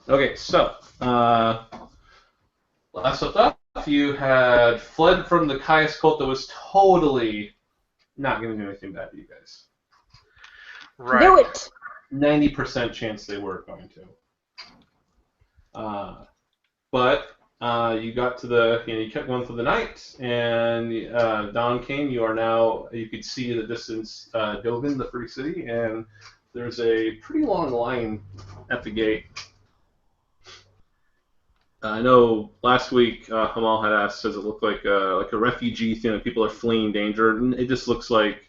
Okay, so last up, you had fled from the Caius cult that was totally not going to do anything bad to you guys. Right. Do it. 90% chance they were going to. But you got to you kept going through the night, and dawn came. You could see in the distance Doven, the free city, and there's a pretty long line at the gate. I know last week Hamal had asked, does it look like a refugee thing? That people are fleeing danger, and it just looks like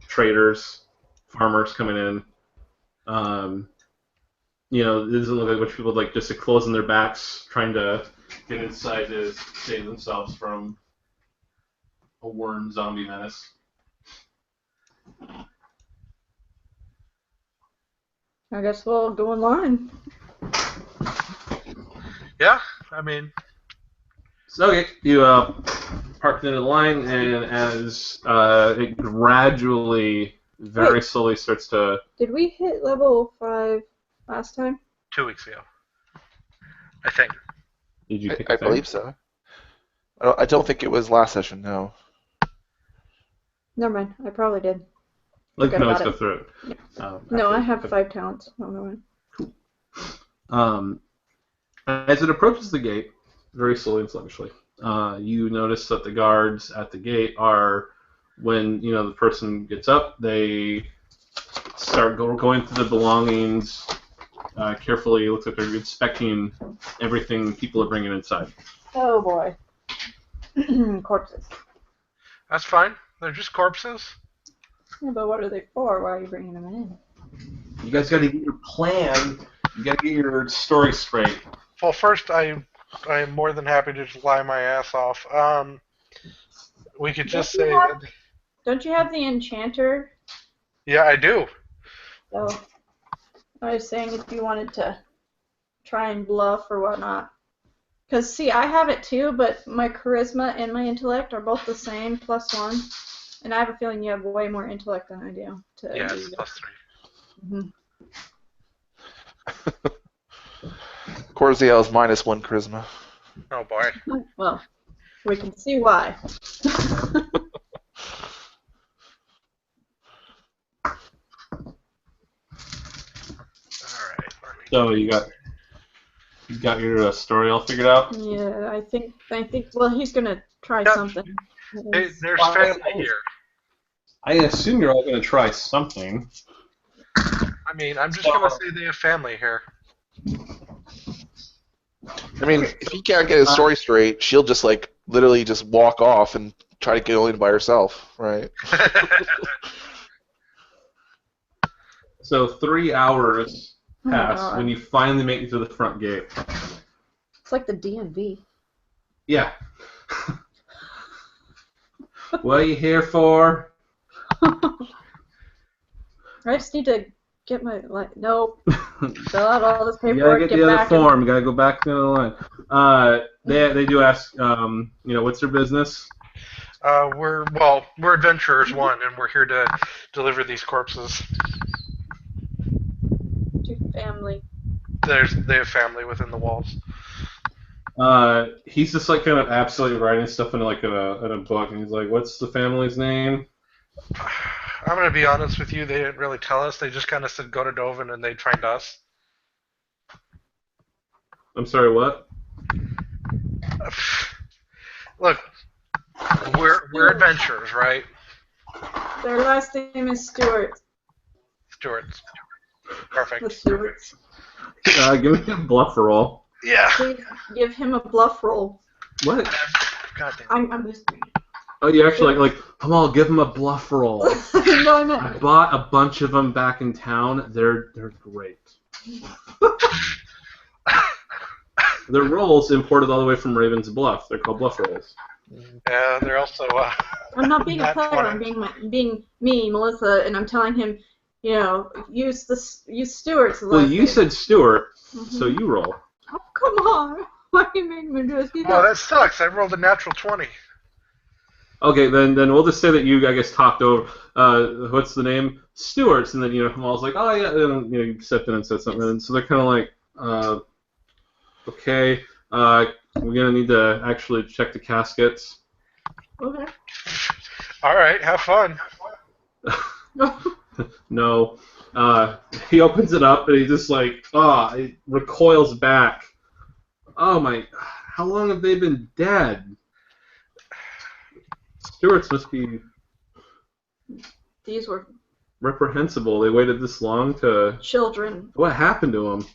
traders, farmers coming in. Um, it doesn't look like a bunch of people like just closing their backs, trying to get inside to save themselves from a worm zombie menace. I guess we'll go in line. Yeah, I mean, So okay, you parked into the line, and as it gradually, very Wait. slowly starts to. Did we hit level 5 last time? 2 weeks ago, I think. Did you pick I a thing? believe so. I don't think it was last session, no. Never mind. I probably did. Let's Forgot go about it. through it. No, I after- have 5 talents. Oh, no way. As it approaches the gate, very slowly and sluggishly, you notice that the guards at the gate are, when the person gets up, they start going through the belongings carefully. It looks like they're inspecting everything people are bringing inside. Oh boy. Corpses. That's fine. They're just corpses. Yeah, but what are they for? Why are you bringing them in? You guys got to get your plan. You got to get your story straight. Well, first, I am more than happy to just lie my ass off. We could just say that. Don't you have the enchanter? Yeah, I do. So I was saying if you wanted to try and bluff or whatnot. Because, see, I have it too, but my charisma and my intellect are both the same, +1. And I have a feeling you have way more intellect than I do. Yeah, it's +3. Mm-hmm. Corziel's -1 charisma. Oh boy. Well, we can see why. Alright. So you got your story all figured out. Yeah, I think. Well, he's gonna try Yep. something. Hey, there's Well, family here. I assume you're all going to try something. I mean, I'm just gonna say they have family here. I mean, if he can't get his story straight, she'll just literally just walk off and try to get in by herself, right? So 3 hours Oh my pass God. when you finally make it to the front gate. It's like the DMV. Yeah. What are you here for? I just need to get my nope. Fill out all this You gotta paperwork. get the other back form. You gotta go back to the line. They do ask, what's their business? We're adventurers, one, and we're here to deliver these corpses. to family. They have family within the walls. He's just kind of absolutely writing stuff in a book, and he's like, "What's the family's name?" I'm gonna be honest with you. They didn't really tell us. They just kind of said go to Doven, and they trained us. I'm sorry, what? Look, we're adventurers, right? Their last name is Stewart. Stewards. The Perfect. Stewarts. Give me a bluff roll. Yeah. Please give him a bluff roll. What? God damn. I'm just. Oh, you actually come on, give him a bluff roll. No, I meant. I bought a bunch of them back in town. They're great. They're rolls imported all the way from Raven's Bluff. They're called bluff rolls. Yeah, they're also. I'm not being a Not player. 20. I'm being me, Melissa, and I'm telling him, use Stewart's. Well, you name. said Stewart, Mhm. so you roll. Oh, come on! Why are you making me do this? Oh, that sucks. I rolled a natural 20. Okay, then we'll just say that you, I guess, talked over. What's the name? Stewart's, and then Hamal's like, oh yeah, and you stepped in and said something, and so they're kind of like, Uh, okay. We're gonna need to actually check the caskets. Okay. All right, have fun. No. He opens it up and he just like, it recoils back. Oh my, how long have they been dead? Stewards must be These were reprehensible. They waited this long to. children, What happened to them?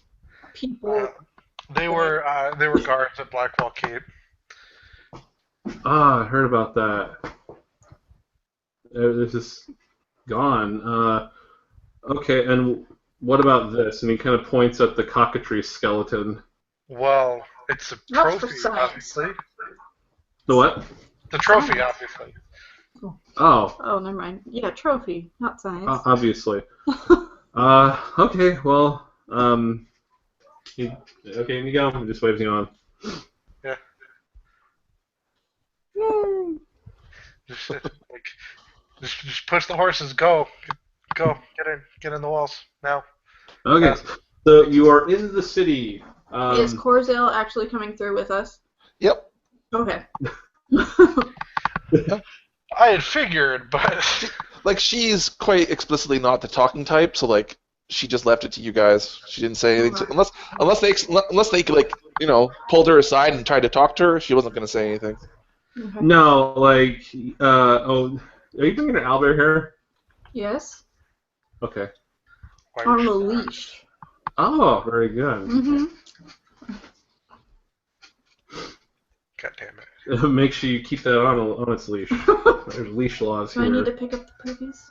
people. They were guards at Blackwall Cape. I heard about that. They're just gone. Okay, and what about this? And he kind of points at the cockatrice skeleton. Well, it's a Not for trophy, science. obviously. The what? The trophy, obviously. Oh, Oh, never mind. Yeah, trophy, not science. obviously. Okay, well, okay, here you go. He just waves you on. Yeah. Yay! Just push the horses. Go. Get in the walls now. Okay, so you are in the city. Is Corzale actually coming through with us? Yep. Okay. I had figured, but Like, she's quite explicitly not the talking type, so like she just left it to you guys. She didn't say anything unless they like, you know, pulled her aside and tried to talk to her. She wasn't going to say anything. Okay. No, like, are you bringing an owlbear here? Yes. Okay. On the leash. Oh, very good. Mm-hmm. God damn it. Make sure you keep that on its leash. There's leash laws Do here. I need to pick up the puppies?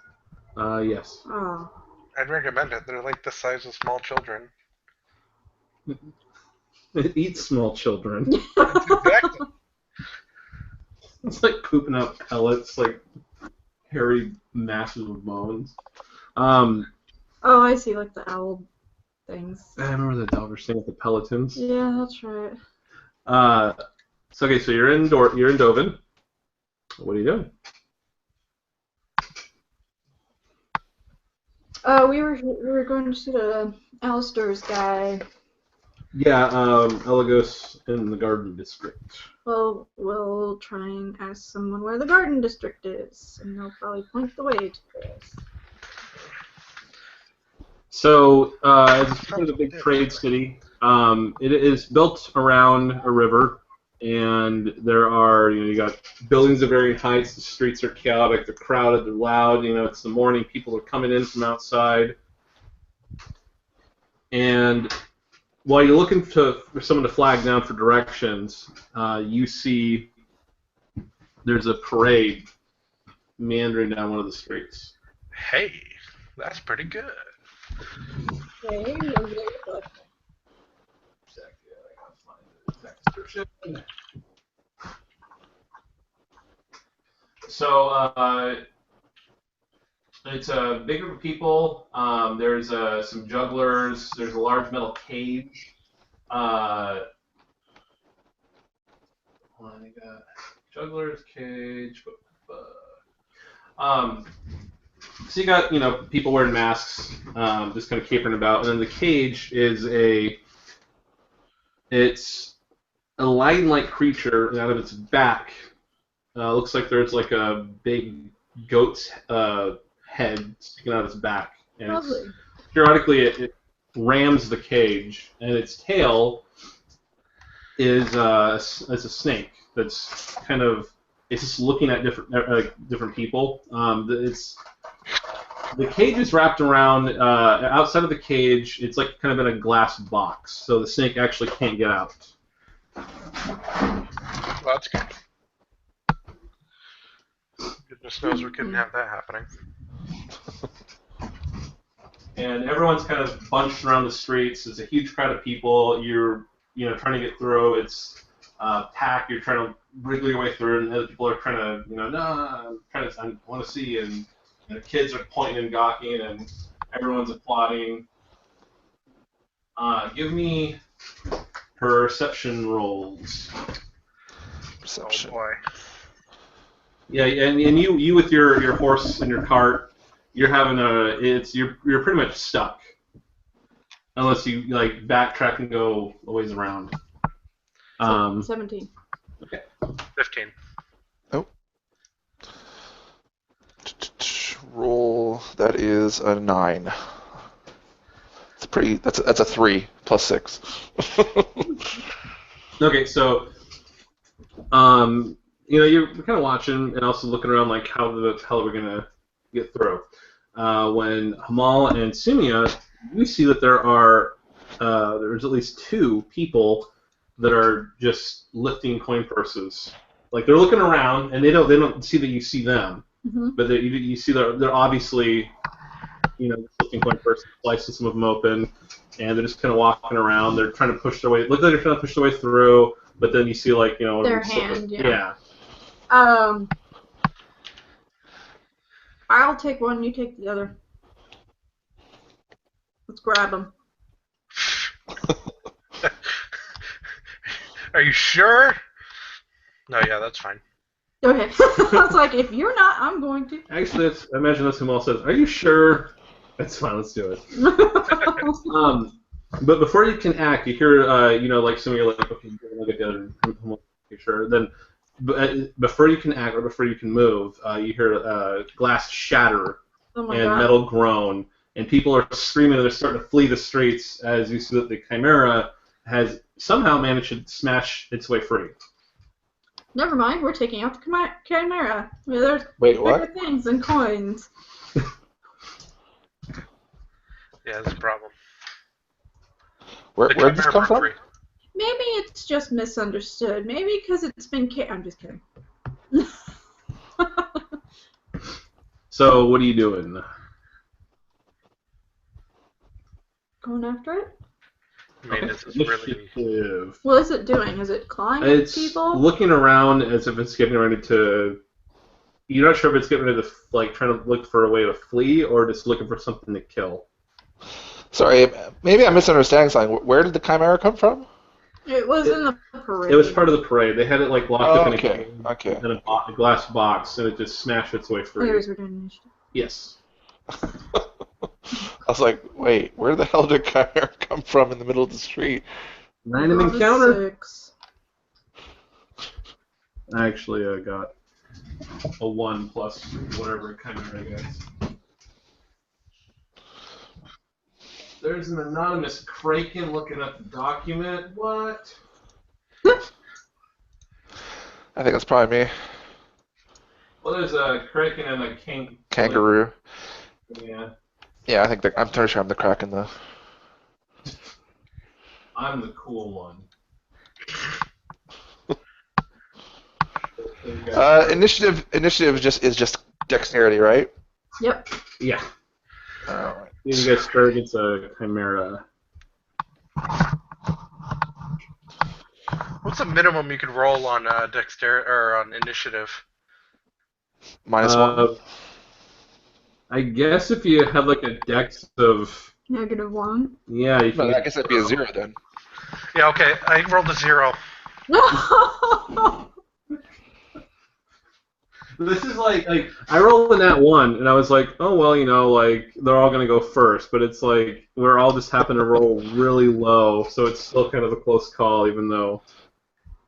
Yes. Oh. I'd recommend it. They're like the size of small children. It eats small children. Exactly. It's like pooping out pellets, like hairy masses of bones. Oh, I see, like the owl things. I remember the Delvers thing with the Pelotons. Yeah, that's right. So you're in Doven. What are you doing? We were going to see the Alistair's guy. Yeah, Elagos in the Garden District. Well, we'll try and ask someone where the Garden District is, and they'll probably point the way to this. So, as it's kind of a big trade city, it is built around a river, and there are, you got buildings of varying heights. The streets are chaotic, they're crowded, they're loud. It's the morning. People are coming in from outside, and while you're looking for someone to flag down for directions, you see there's a parade meandering down one of the streets. Hey, that's pretty good. Okay, So it's a big group of people. There's some jugglers. There's a large metal cage. I got jugglers cage. So you got people wearing masks, just kind of capering about, and then the cage is it's a lion-like creature, and out of its back looks like there's like a big goat's head sticking out of its back, and periodically it rams the cage, and its tail is a snake that's kind of just looking at different people. The cage is wrapped around outside of the cage. It's like kind of in a glass box, so the snake actually can't get out. Well, that's good. Goodness knows we couldn't have that happening. And everyone's kind of bunched around the streets. It's a huge crowd of people. You're trying to get through. It's packed. You're trying to wriggle your way through, and other people are trying to, I want to see, and the kids are pointing and gawking, and everyone's applauding. Give me perception rolls. Perception. Oh boy. Yeah, and you with your horse and your cart, you're pretty much stuck. unless you like backtrack and go a ways around. 17. 15. Roll. That is a 9. It's pretty. That's a 3 plus 6. Okay, so you're kind of watching and also looking around like how the hell are we gonna get through? When Hamal and Sumia, you see that there's at least 2 people that are just lifting coin purses. Like they're looking around and they don't see that you see them, but you see they're obviously lifting coin purses, slicing some of them open, and they're just kind of walking around. They're trying to push their way. Look like they're trying to push their way through, but then you see like their hand. Yeah. I'll take one. You take the other. Let's grab them. Are you sure? No, yeah, that's fine. Okay. I was like, if you're not, I'm going to. Actually, I imagine that's Hamal says. Are you sure? That's fine. Let's do it. But before you can act, you hear, like some of you are like, okay, you're gonna get the other. Okay, sure. Then, before you can act or before you can move, you hear glass shatter and God. metal groan, and people are screaming and they're starting to flee the streets as you see that the Chimera has somehow managed to smash its way free. Never mind, we're taking out the Chimera. There's Wait, bigger what? things than coins. Yeah, that's a problem. Where'd this come from? Free. Maybe it's just misunderstood. Maybe because it's been I'm just kidding. So, what are you doing? Going after it? I mean, this is really... Initiative. What is it doing? Is it climbing It's people? looking around as if it's getting ready to. You're not sure if it's getting ready to trying to look for a way to flee or just looking for something to kill. Sorry, maybe I'm misunderstanding something. Where did the Chimera come from? It was in the parade. It was part of the parade. They had it locked up in Okay. a glass box, and it just smashed its way through. Anyways, we're doing initiative. Yes. I was like, wait, where the hell did Chimera come from in the middle of the street? Random encounter. 6. I actually got a 1 plus whatever Chimera gets. There's an anonymous Kraken looking up the document. What? I think that's probably me. Well, there's a Kraken and a Kangaroo. Yeah. Yeah, I think I'm pretty sure I'm the Kraken though. I'm the cool one. Initiative is just dexterity, right? Yep. Yeah. Alright. You get started against a Chimera. What's the minimum you could roll on dexterity or on initiative? -1. I guess if you have like a dex of -1. yeah, you can. No, I guess that'd be a 0 then. Yeah, okay. I rolled a 0. No. This is like I rolled in that 1, and I was like, oh well, like they're all gonna go first, but it's like we're all just happen to roll really low, so it's still kind of a close call, even though.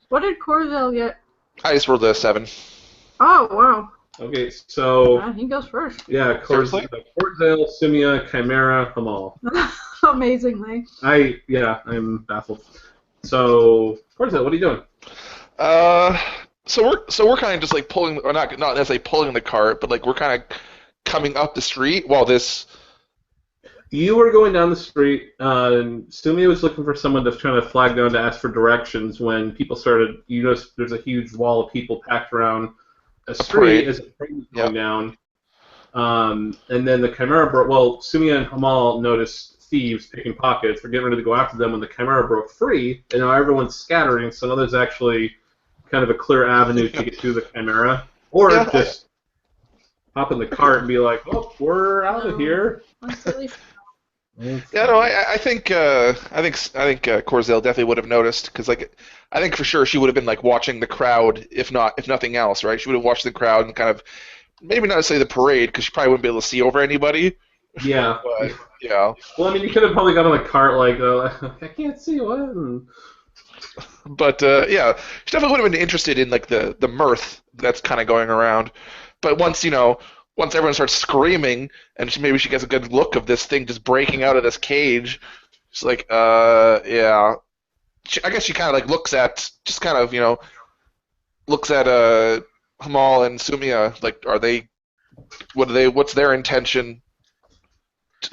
What did Corzel get? I just rolled a 7. Oh wow. Okay, so He goes first. yeah, Seriously? Corzel, Simia, Chimera, Hamal. Amazingly. I'm baffled. So Corzel, what are you doing? So we're kind of just like pulling, or not necessarily pulling the cart, but like we're kind of coming up the street while this. You were going down the street, and Sumi was looking for someone to try to flag down to ask for directions when people started. You notice there's a huge wall of people packed around a street as a train was going down. And then the Chimera broke. Well, Sumi and Hamal noticed thieves picking pockets. They're getting ready to go after them when the Chimera broke free, and now everyone's scattering, so now there's actually kind of a clear avenue to get through the Chimera. Or just hop in the cart and be like, oh, we're out of here. Yeah, no, I think Corzel definitely would have noticed because like I think for sure she would have been like watching the crowd if nothing else, right? She would have watched the crowd and kind of maybe not necessarily the parade because she probably wouldn't be able to see over anybody, Yeah. But, yeah. Well, I mean, you could have probably got on a cart like, I can't see what. But yeah, she definitely would have been interested in like the mirth that's kind of going around. But once everyone starts screaming, and maybe she gets a good look of this thing just breaking out of this cage, she's like, yeah. I guess she kind of like looks at Hamal and Sumia, like, what's their intention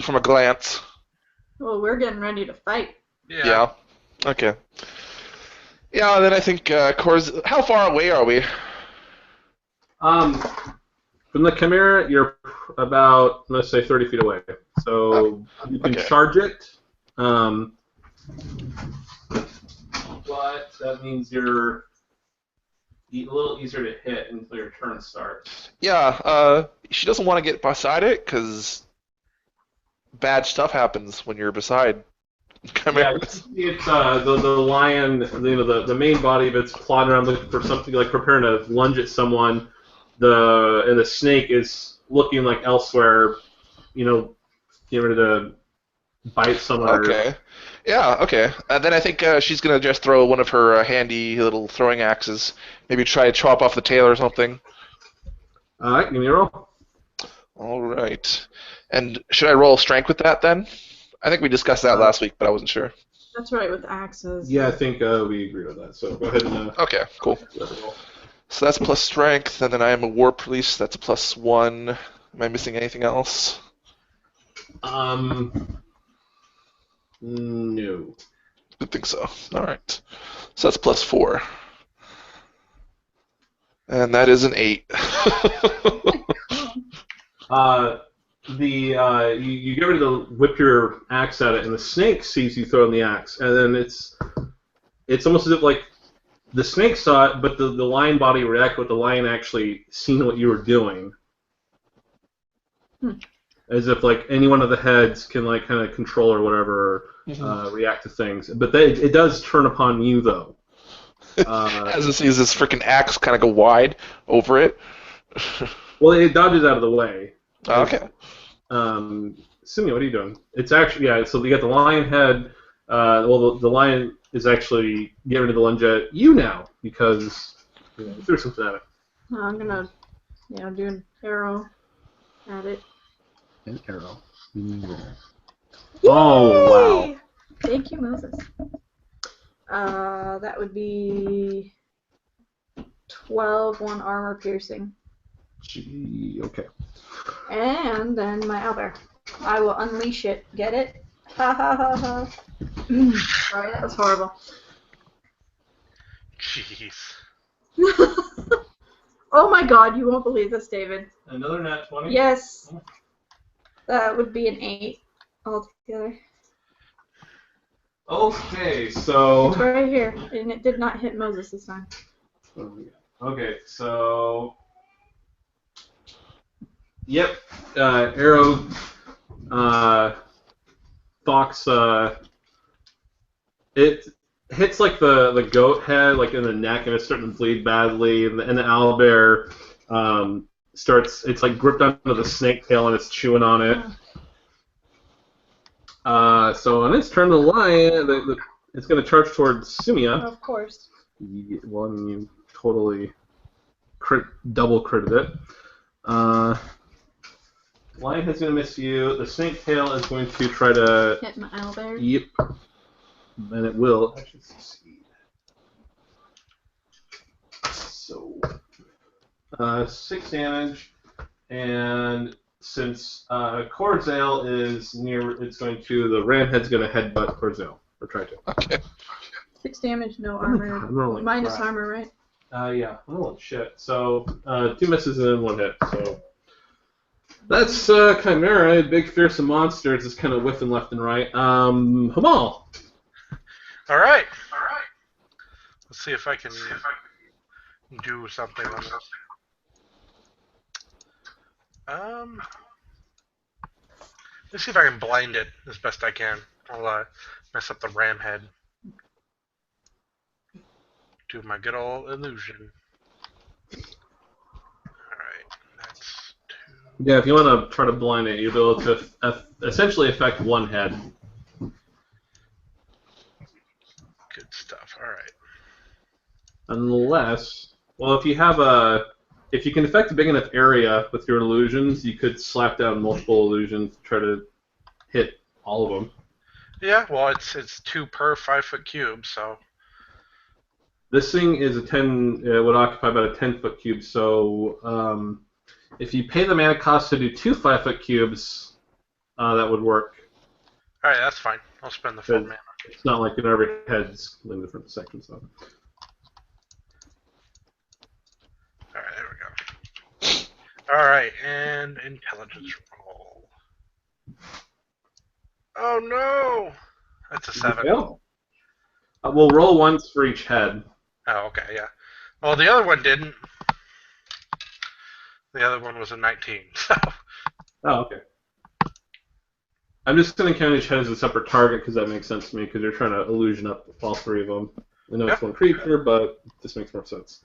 from a glance? Well, we're getting ready to fight. Yeah. Okay. Yeah, and then I think how far away are we? From the Chimera, you're about, let's say, 30 feet away. So you can Okay. charge it, but that means you're a little easier to hit until your turn starts. Yeah, she doesn't want to get beside it because bad stuff happens when you're beside Yeah, chimeras. it's the lion, the main body of it's plodding around looking for something, like preparing to lunge at someone. And the snake is looking like elsewhere, getting ready to bite someone. Okay. Yeah, okay. Then I think she's going to just throw one of her handy little throwing axes. Maybe try to chop off the tail or something. All right, give me a roll. All right. And should I roll strength with that then? I think we discussed that last week, but I wasn't sure. That's right, with axes. Yeah, I think we agree with that. So go ahead and. Okay, cool. Roll. So that's plus strength, and then I am a war police. That's a +1. Am I missing anything else? No. I think so. All right. So that's +4. And that is an 8. You get ready to whip your axe at it, and the snake sees you throwing the axe, and then it's almost as if like the snake saw it, but the lion body reacted with the lion actually seen what you were doing. As if like any one of the heads can like kind of control or whatever, react to things. But it does turn upon you though. As it sees this freaking axe kind of go wide over it. Well, it dodges out of the way. Okay. Simi, what are you doing? It's actually, yeah, so you got the lion head. The lion is actually getting ready to lunge at you now because you threw something at it. I'm gonna, do an arrow at it. An arrow. Oh, wow. Thank you, Moses. That would be 12, 1 armor piercing. Gee, okay. And then my owlbear. I will unleash it. Get it? Ha ha ha ha. Sorry, that was horrible. Jeez. Oh my god, you won't believe this, David. Another nat 20? Yes. That would be an 8 altogether. Okay, so... It's right here, and it did not hit Moses this time. Okay, so... Yep, arrow, fox, it hits like the goat head, like in the neck, and it's starting to bleed badly, and the owlbear it's like gripped onto the snake tail and it's chewing on it. So on its turn, the lion, it's going to charge towards Sumia. Of course. Well, I mean, you totally double critted it. Lion is going to miss you. The snake tail is going to try to hit my owlbear. Yep. And it will actually succeed. So, 6 damage, and since Corzael is near, the ramhead's going to headbutt Corzael, or try to. Okay. 6 damage, no armor. I'm rolling Minus crap. armor, right? Yeah, I'm rolling shit. So, 2 misses and then 1 hit, so. That's Chimera, a big fearsome monster. It's just kind of whiffing left and right. Hamal. All right. Let's see if I can do something on this. Let's see if I can blind it as best I can. I'll mess up the ram head. Do my good old illusion. Alright, that's 2. Yeah, if you want to try to blind it, you'll be able to essentially affect one head. Good stuff. All right. Unless, well, if you can affect a big enough area with your illusions, you could slap down multiple illusions to try to hit all of them. Yeah, well, it's 2 per 5-foot cube, so. This thing is it would occupy about a 10-foot cube, so if you pay the mana cost to do 2 5-foot cubes, that would work. All right, that's fine. I'll spend the full mana. It's not like every head's in different sections, though. All right, there we go. All right, and intelligence roll. Oh no! That's a 7. We'll roll once for each head. Oh, okay, yeah. Well, the other one didn't. The other one was a 19. So. Oh, okay. I'm just going to count each head as a separate target because that makes sense to me because you're trying to illusion up all 3 of them. I know it's one creature, but this makes more sense.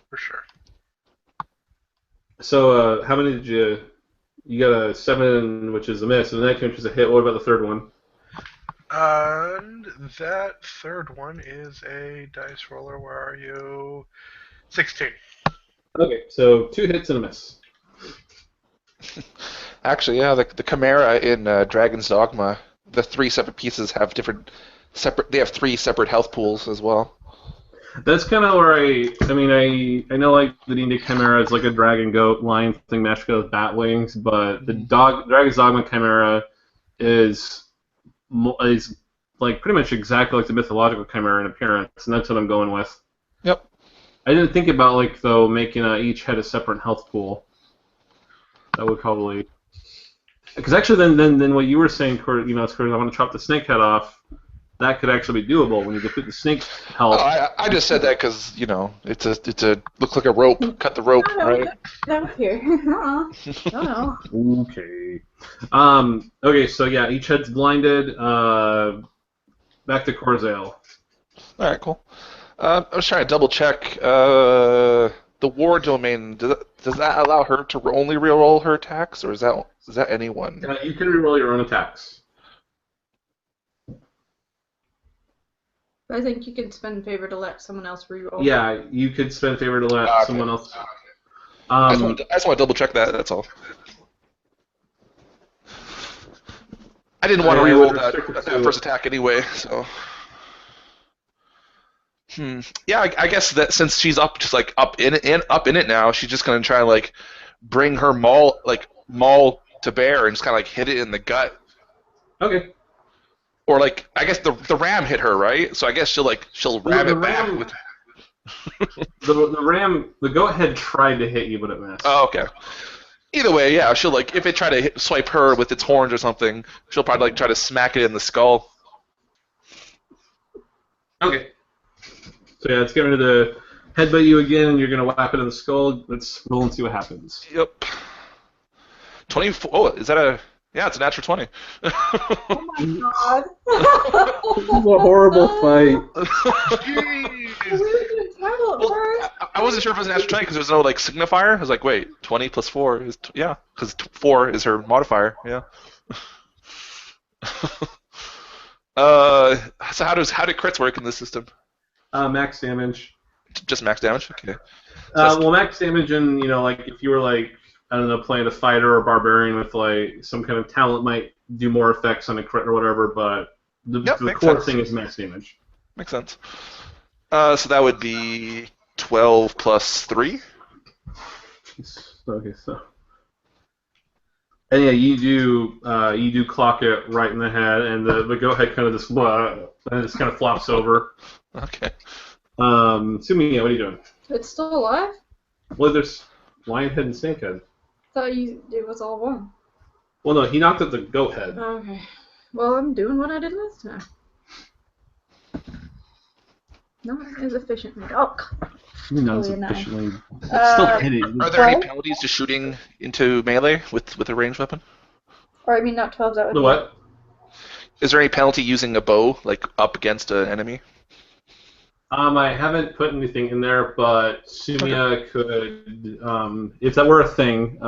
For sure. So, how many did you... You got a 7, which is a miss, and the 19, which is a hit. What about the third one? And that third one is a dice roller. Where are you? 16. Okay, so 2 hits and a miss. Actually, yeah, the Chimera in Dragon's Dogma, the 3 separate pieces have they have 3 separate health pools as well. That's kind of where I know like the D&D Chimera is like a dragon, goat, lion thing mashed with bat wings, but the Dragon's Dogma Chimera is like pretty much exactly like the mythological Chimera in appearance, and that's what I'm going with. Yep. I didn't think about making each head a separate health pool. That would probably, because actually then what you were saying, Kurt, it's I want to chop the snake head off. That could actually be doable when you deplete the snake's health. I just said that because it's a looks like a rope. Cut the rope, right? Down here. No. Okay. Okay. So yeah, each head's blinded. Back to Corzale. All right, cool. I was trying to double check the war domain. Does that allow her to only reroll her attacks, or is that anyone? You can reroll your own attacks. I think you can spend favor to let someone else reroll. Yeah, you could spend favor to let someone else. I just want to double check that. That's all. I didn't want to reroll that first attack anyway, so. Yeah, I guess that since she's up in it now, she's just gonna try to bring her maul to bear and just kind of hit it in the gut. Okay. Or I guess the ram hit her, right? So I guess she'll ram it back with. the goat head tried to hit you, but it missed. Oh, okay. Either way, yeah, she'll if it tried to swipe her with its horns or something, she'll probably try to smack it in the skull. Okay. So yeah, it's going to headbutt you again, and you're going to whap it in the skull. Let's roll and see what happens. Yep. 24. Oh, is that a? Yeah, it's a natural 20. Oh my god. This is a horrible fight. We were doing terrible at first. I wasn't sure if it was a natural 20 because there's no signifier. I was like, wait, 20 plus 4 is yeah, because 4 is her modifier. Yeah. So how did crits work in this system? Max damage. Just max damage. Okay. Well, max damage, and if you were I don't know, playing a fighter or barbarian with some kind of talent might do more effects on a crit or whatever, but the core thing is max damage. Makes sense. So that would be 12 plus 3. Okay, so. And yeah, you do clock it right in the head, and the goat head kind of just kind of flops over. Okay. Sumi, what are you doing? It's still alive? Well, there's lion head and snake head. Thought it was all one. Well, no, he knocked out the goat head. Okay. Well, I'm doing what I did last time. Not as efficiently. Oh, Not as really efficiently. It's still hitting. Are there any penalties to shooting into melee with a ranged weapon? Or I mean, not 12. That would The be what? Is there any penalty using a bow up against an enemy? I haven't put anything in there, but Sumia could, if that were a thing,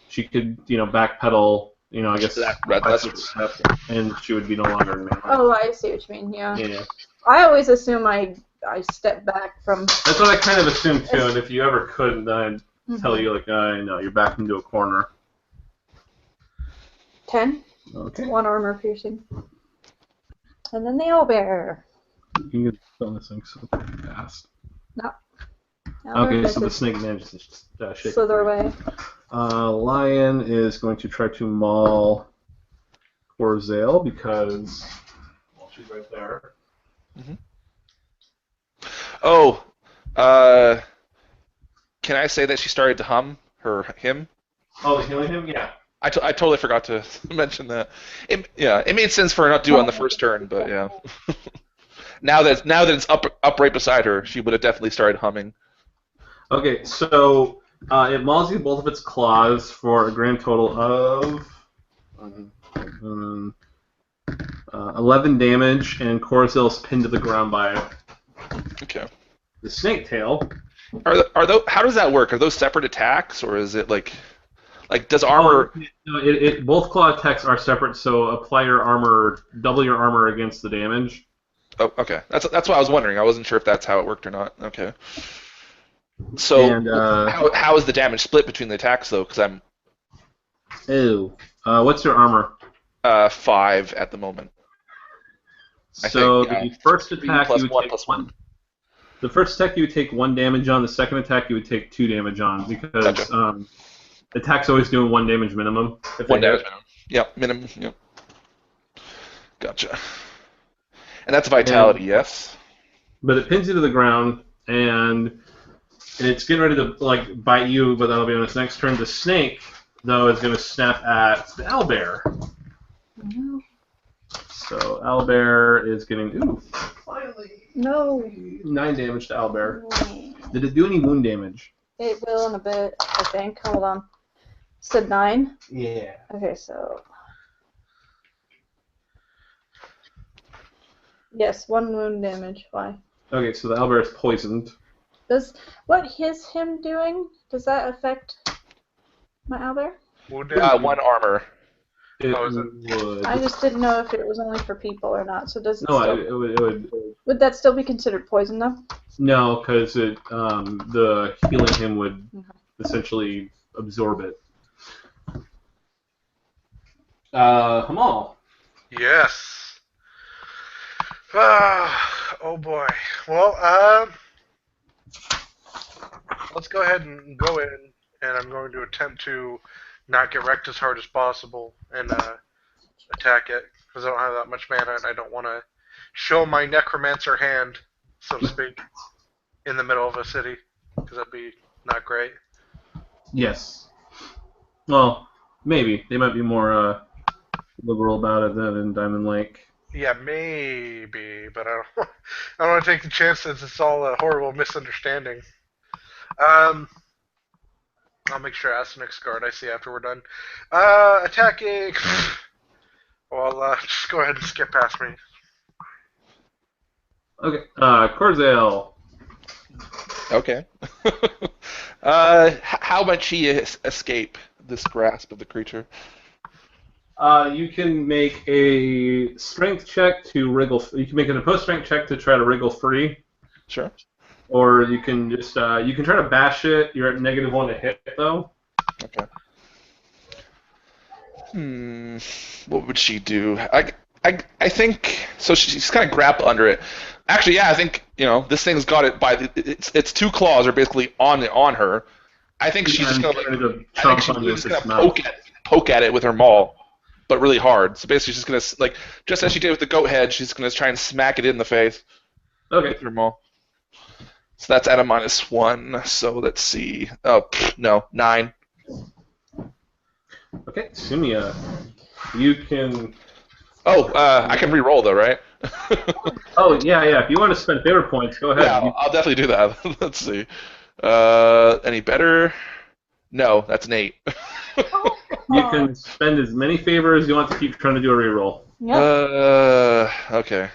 she could, backpedal, I guess, That's step, and she would be no longer in melee. Oh, I see what you mean. Yeah. Yeah. I always assume I step back from. That's what I kind of assumed too, and if you ever could, then I'd tell you, no, you're back into a corner. 10. Okay. 1 armor piercing. And then the owlbear. You can get on this thing so fast. No. Okay, so the snake manages to shake. Slither away. Lion is going to try to maul Corzale because she's right there. Mm-hmm. Oh, can I say that she started to hum him? Oh, healing him? Yeah. I totally forgot to mention that. It made sense for her not to do it on the first turn, but yeah. now that it's up right beside her, she would have definitely started humming. Okay, so it mauls you both of its claws for a grand total of 11 damage, and Corzale's pinned to the ground by it. Okay. The snake tail. Are those? How does that work? Are those separate attacks, or is it like does armor? No, both claw attacks are separate. So apply your armor, double your armor against the damage. Oh, okay. That's what I was wondering. I wasn't sure if that's how it worked or not. Okay. So how is the damage split between the attacks though? Because I'm. Ew. What's your armor? 5 at the moment. So the first attack you would take +1. The first attack you would take 1 damage on. The second attack you would take 2 damage on because Gotcha. Attack's always doing 1 damage minimum. 1 damage minimum. Yep, minimum. Yep. Gotcha. And that's vitality, yes. But it pins you to the ground, and it's getting ready to bite you, but that'll be on its next turn. The snake, though, is going to snap at the owlbear. Mm-hmm. So owlbear is getting finally 9 damage to owlbear. Did it do any wound damage? It will in a bit, I think. Hold on. Said 9? Yeah. Okay, so. Yes, 1 wound damage. Why? Okay, so the owlbear is poisoned. What is him doing? Does that affect my owlbear? 1 armor. It would. I just didn't know if it was only for people or not. So does it No, still... it would. Would that still be considered poison though? No, because the healing him would essentially absorb it. Hamal. Yes. Oh boy. Well, let's go ahead and go in, and I'm going to attempt to not get wrecked as hard as possible and attack it, because I don't have that much mana, and I don't want to show my necromancer hand, so to speak, in the middle of a city, because that'd be not great. Yes. Well, maybe. They might be more liberal about it than in Diamond Lake. Yeah, maybe, but I don't want to take the chance since it's all a horrible misunderstanding. I'll make sure I ask the next card I see after we're done. Attacking. Well, just go ahead and skip past me. Okay, Corzale. Okay. How might she escape this grasp of the creature? You can make a strength check to wriggle. You can make an opposed strength check to try to wriggle free. Sure. Or you can just you can try to bash it. You're at -1 to hit though. Okay. What would she do? I think so. She's kind of grappled under it. Actually, yeah, I think this thing's got it by its 2 claws are basically on her. I think she's just gonna poke at it with her maul, but really hard. So basically, she's gonna just as she did with the goat head, she's gonna try and smack it in the face. Okay. With her maul. So that's at a -1. So let's see. Oh no, 9. Okay, Sumia, you can. Oh, I can re-roll though, right? Oh yeah. If you want to spend favor points, go ahead. Yeah, I'll definitely do that. Let's see. Any better? No, that's an 8. You can spend as many favors as you want to keep trying to do a reroll. Yep. Okay.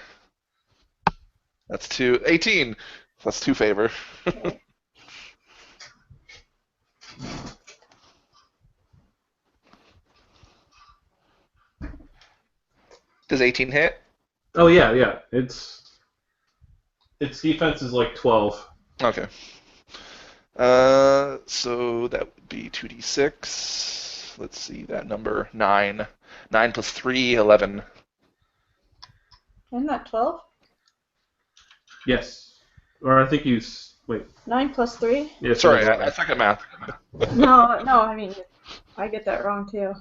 That's 2. 18. That's 2 favor. Does 18 hit? Oh yeah. Its defense is like 12. Okay. So that would be 2d6. Let's see that number. 9. 9 plus 3, 11. Isn't that 12? Yes. Or I think wait. 9 plus 3? Yeah, Sorry, so- I suck at math. No, I mean, I get that wrong too.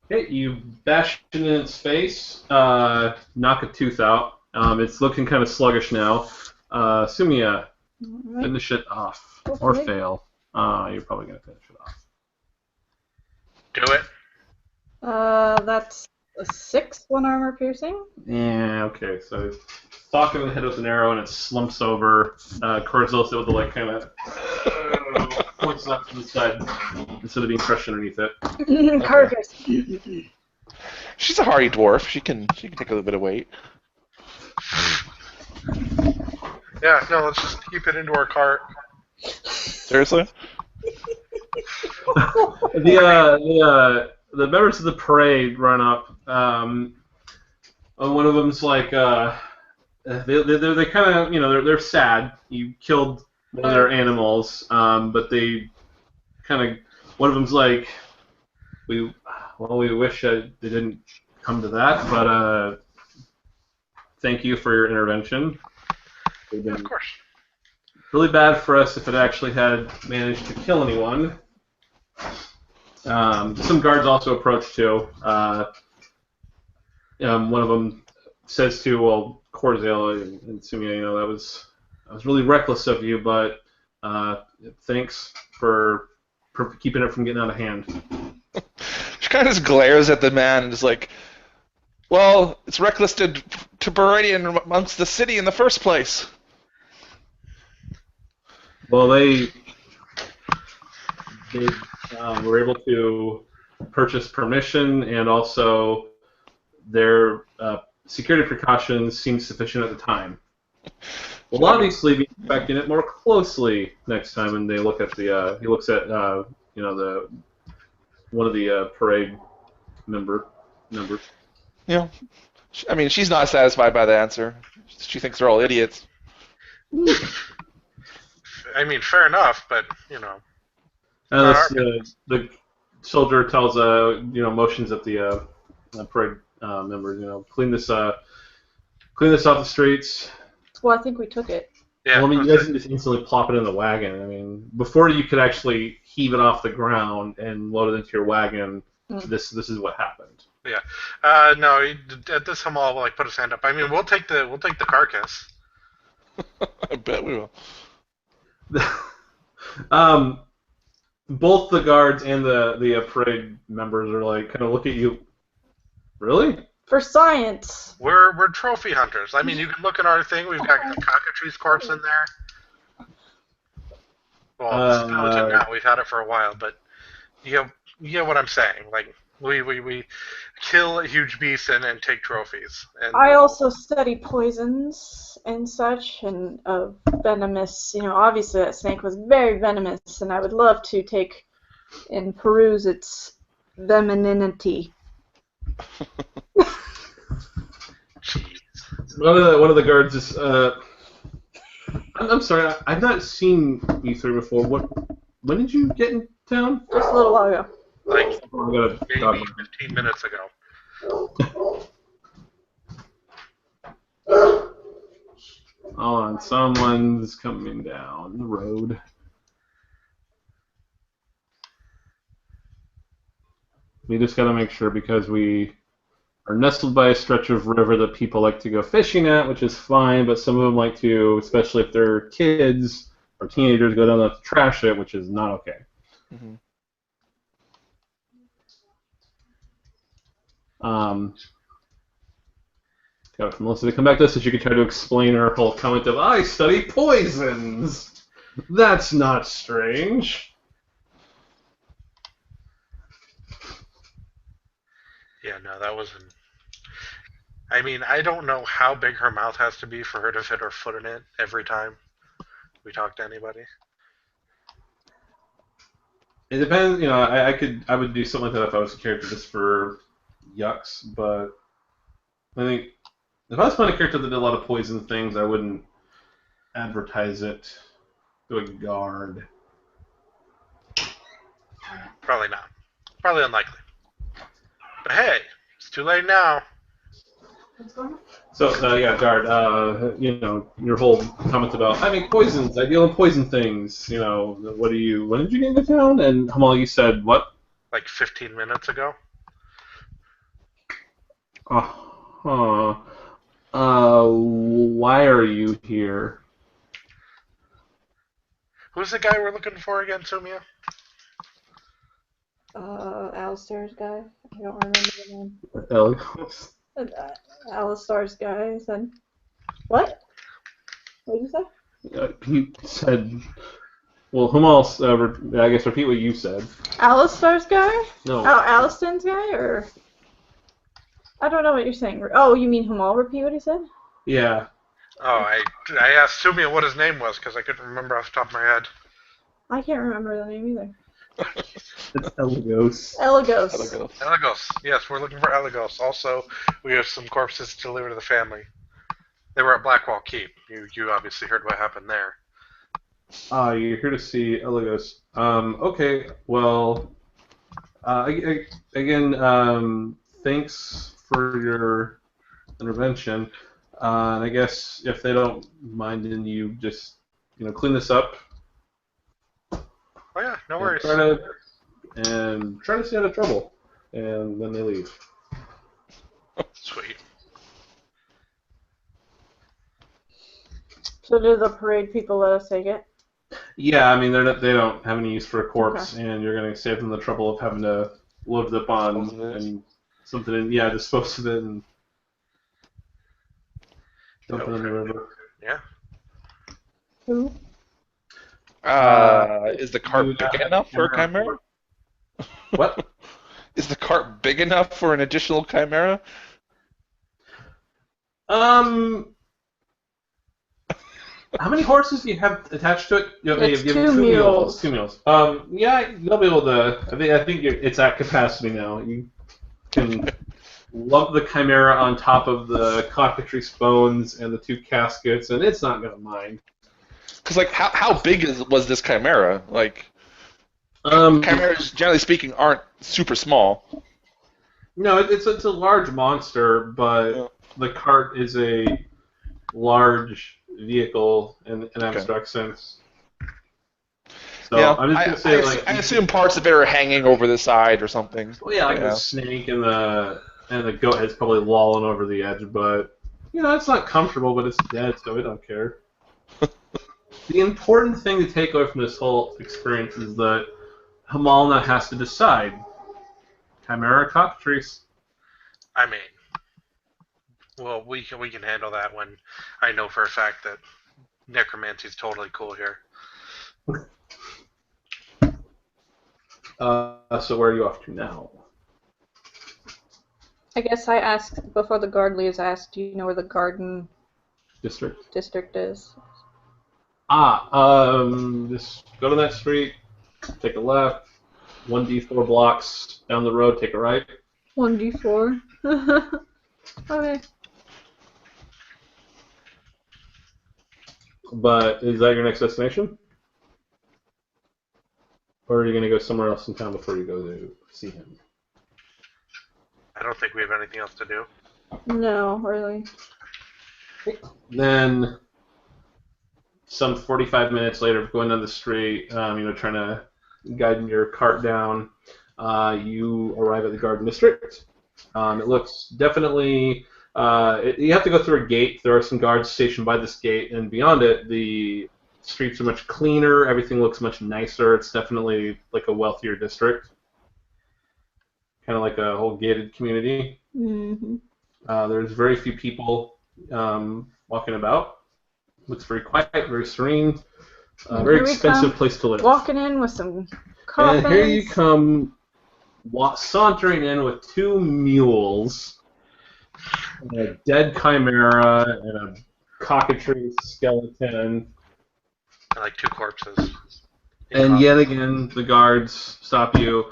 Okay, you bash it in its face, knock a tooth out. It's looking kind of sluggish now. Sumia, Alright. finish it off. Or Okay. fail. You're probably going to finish it off. Do it. That's a 6, 1 armor piercing. Yeah, okay, so stalk in the head with an arrow and it slumps over. Corzos with the like kind of points up to the side instead of being crushed underneath it. Carcass. She's a hardy dwarf. She can take a little bit of weight. Yeah, no, let's just keep it into our cart. Seriously? The members of the parade run up. And one of them's like, they kind of, they're sad. You killed one of their animals, but they kind of, one of them's like, we wish they didn't come to that, but thank you for your intervention. They've been Of course. really bad for us if it actually had managed to kill anyone. Some guards also approach too. One of them says to Corzale and Sumia, that was really reckless of you, but thanks for keeping it from getting out of hand. She kind of just glares at the man and is like, well, it's reckless to berate in amongst the city in the first place. Well, they were able to purchase permission, and also their security precautions seemed sufficient at the time. We'll obviously be inspecting it more closely next time, and they look at the. He looks at the one of the parade members. Yeah. I mean, she's not satisfied by the answer. She thinks they're all idiots. I mean, fair enough, but, The soldier tells motions at the parade members. Clean this off the streets. Well, I think we took it. yeah. Well, I mean, you guys can just instantly plop it in the wagon. I mean, before you could actually heave it off the ground and load it into your wagon, this is what happened. No, at this time I'll put his hand up. I mean, we'll take the carcass. I bet we will. Both the guards and the parade members are like kind of look at you. Really? For science. We're trophy hunters. I mean, you can look at our thing. We've got a cockatrice corpse in there. Well, skeleton now. We've had it for a while, but you get what I'm saying. Like we kill a huge beast and take trophies. And I also study poisons and such, and venomous. Obviously that snake was very venomous, and I would love to take and peruse its veneninity. One of the guards is. I'm sorry, I've not seen you three before. When did you get in town? Just a little while ago. like I'm gonna talk maybe 15 minutes ago. Hold on, someone's coming down the road. We just gotta make sure because we are nestled by a stretch of river that people like to go fishing at, which is fine, but some of them like to, especially if they're kids or teenagers, go down there to trash it, which is not okay. Mm-hmm. Got it from Melissa to come back to us so she could try to explain her whole comment of, I study poisons! That's not strange. Yeah, no, that wasn't. I mean, I don't know how big her mouth has to be for her to fit her foot in it every time we talk to anybody. It depends. I would do something like that if I was a character just for yucks. But I think if I was playing a character that did a lot of poison things, I wouldn't advertise it to a guard. Probably not. Probably unlikely. But hey, it's too late now. What's going on? So yeah, guard. Your whole comment about I make poisons. I deal in poison things. What do you? When did you get into town? And Hamal, you said what? Like 15 minutes ago. Why are you here? Who's the guy we're looking for again, Sumia? Alistair's guy. I don't remember the name. Elegos. Alistair's guy. I said, what? What did you say? He said, well, Hamal, I guess repeat what you said. Alistair's guy? No. Oh, Aliston's guy, or? I don't know what you're saying. Oh, you mean Hamal? Repeat what he said? Yeah. Oh, I asked Sumia what his name was because I couldn't remember off the top of my head. I can't remember the name either. It's Elegos. Elegos. Elegos. Yes, we're looking for Elegos. Also, we have some corpses to deliver to the family. They were at Blackwall Keep. You obviously heard what happened there. You're here to see Elegos. Okay, well, again, thanks for your intervention. And I guess if they don't mind, then you just, clean this up. Oh yeah, no worries. Try to stay out of trouble. And then they leave. Sweet. So do the parade people let us take it? Yeah, I mean they don't have any use for a corpse, and you're going to save them the trouble of having to load it up on and something, dispose of it and dump it in the river. Yeah. Who? Is the cart big enough for a chimera? What? Is the cart big enough for an additional chimera? How many horses do you have attached to it? It's two mules. 2 mules. Yeah, you'll be able to. I think it's at capacity now. You can lump the chimera on top of the cockatrice bones and the 2 caskets, and it's not gonna mind. Because how big was this chimera? Chimeras, generally speaking, aren't super small. No, it's a large monster, but the cart is a large vehicle in an abstract sense. So yeah, I'm just gonna say I assume parts of it are hanging over the side or something. Well, yeah, the snake and the goat head's probably lolling over the edge, but it's not comfortable, but it's dead, so we don't care. The important thing to take away from this whole experience is that Hamalna has to decide: chimera or cockatrice. I mean, well, we can handle that when I know for a fact that necromancy's totally cool here. So where are you off to now? I guess I asked, before the guard leaves, I asked, do you know where the garden District is? Just go to that street, take a left, 1d4 blocks down the road, take a right. 1d4. Okay. But is that your next destination? Or are you going to go somewhere else in town before you go to see him? I don't think we have anything else to do. No, really. Then, some 45 minutes later of going down the street, trying to guide your cart down, you arrive at the Garden District. It looks definitely... you have to go through a gate. There are some guards stationed by this gate, and beyond it, the streets are much cleaner. Everything looks much nicer. It's definitely like a wealthier district. Kind of like a whole gated community. Mm-hmm. There's very few people walking about. Looks very quiet, very serene. Very expensive place to live. Walking in with some coffins. And here you come sauntering in with 2 mules. a dead chimera and a cockatrice skeleton. And like 2 corpses. And yet again, the guards stop you.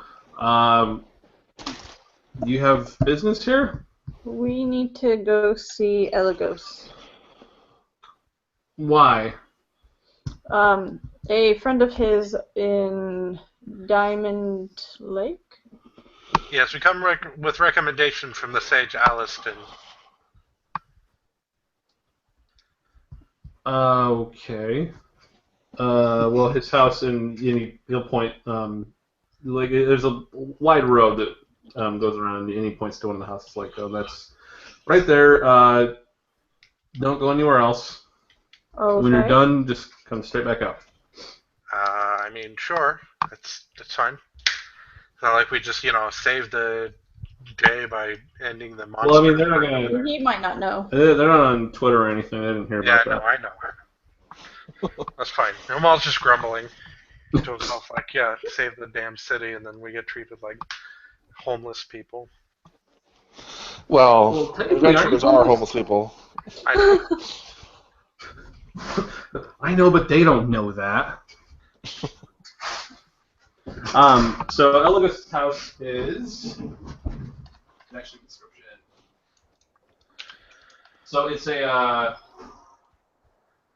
You have business here? We need to go see Elagos. Why? A friend of his in Diamond Lake. Yes, we come with recommendation from the sage Alliston. Okay. Well, his house he'll point. Like there's a wide road that goes around, and he points to one of the houses. Like, oh, that's right there. Don't go anywhere else. Okay. When you're done, just come straight back up. I mean, sure, that's fine. It's not like we just, saved the day by ending the monster. Well, I mean, they're not gonna. He might not know. They're not on Twitter or anything. I didn't hear about that. I know. That's fine. I'm all just grumbling to himself, like, yeah, save the damn city, and then we get treated like homeless people. Well, technically, adventurers aren't you are homeless people. I know. I know, but they don't know that. So Elagos' house is actually description. So it's a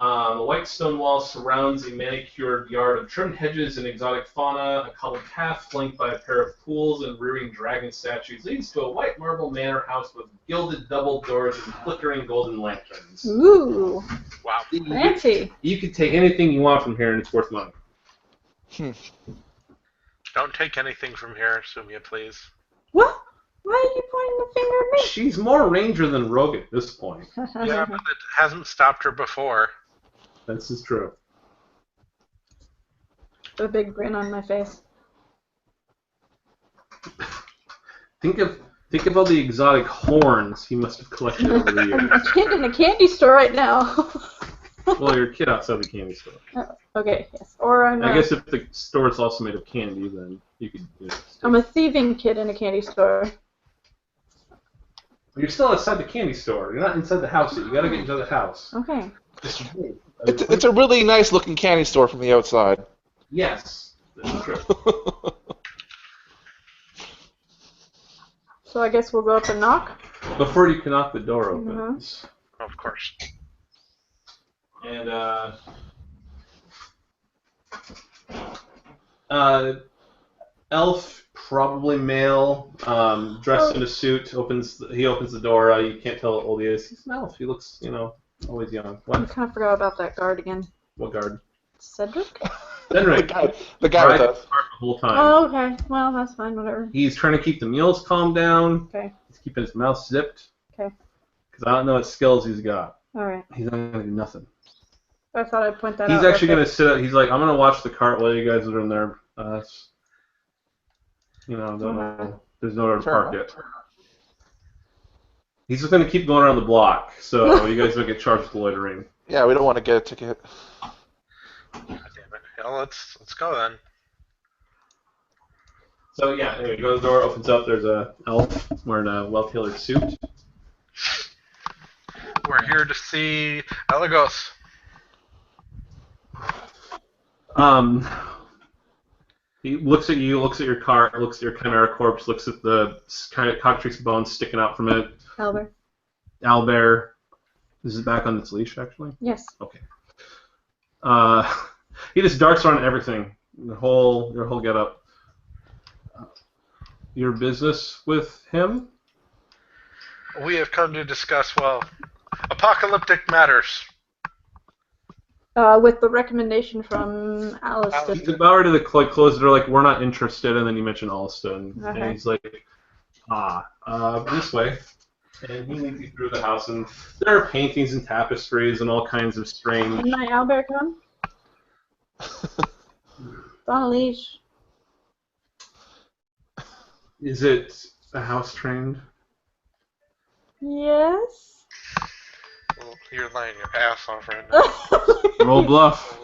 white stone wall surrounds a manicured yard of trimmed hedges and exotic fauna. A cobbled path flanked by a pair of pools and rearing dragon statues leads to a white marble manor house with gilded double doors and flickering golden lanterns. Ooh, Wow. fancy. You could take anything you want from here, and it's worth money. Don't take anything from here, Sumia, please. What? Why are you pointing the finger at me? She's more ranger than rogue at this point. Yeah, but it hasn't stopped her before. This is true. With a big grin on my face. Think of all the exotic horns he must have collected over the I'm a years. kid in a candy store right now. Well, you're a kid outside the candy store. Okay, yes. Or I guess if the store is also made of candy, then you could. I'm a thieving kid in a candy store. You're still outside the candy store. You're not inside the house yet. You gotta get into the house. Okay. It's a really nice looking candy store from the outside. Yes, that's true. So I guess we'll go up and knock. Before you can knock, the door opens. Of course. And elf, probably male, dressed in a suit, opens the door. You can't tell how old he is. He's an elf. He looks, always young. I What? kind of forgot about that guard again. What guard? Cedric? Henrik. The guy with Right us. the whole time. Oh, okay. Well, that's fine. Whatever. He's trying to keep the mules calmed down. Okay. He's keeping his mouth zipped. Okay. Because I don't know what skills he's got. All right. He's not going to do nothing. I thought I'd point that out. He's actually going to sit up. He's like, I'm going to watch the cart while you guys are in there. There's nowhere to park it. He's just going to keep going around the block, so you guys don't get charged with loitering. Yeah, we don't want to get a ticket. God damn it. Yeah, let's go then. So yeah, anyway, you go to the door, opens up. There's a elf wearing a well-tailored suit. We're here to see Elagos. He looks at you, looks at your cart, looks at your chimera corpse, looks at the kind of cockatrice bones sticking out from it. Albert. Owlbear. This is back on its leash, actually. Yes. Okay. He just darts around everything. Your whole getup. Your business with him? We have come to discuss, apocalyptic matters. With the recommendation from Alice. He's about ready to close the door, like, we're not interested, and then you mention Alston. Okay. And he's like, this way. And he leads you through the house, and there are paintings and tapestries and all kinds of strange... Can my owlbear come? It's on a leash. Is it a house trained? Yes. Well, you're laying your ass off right now. Roll bluff.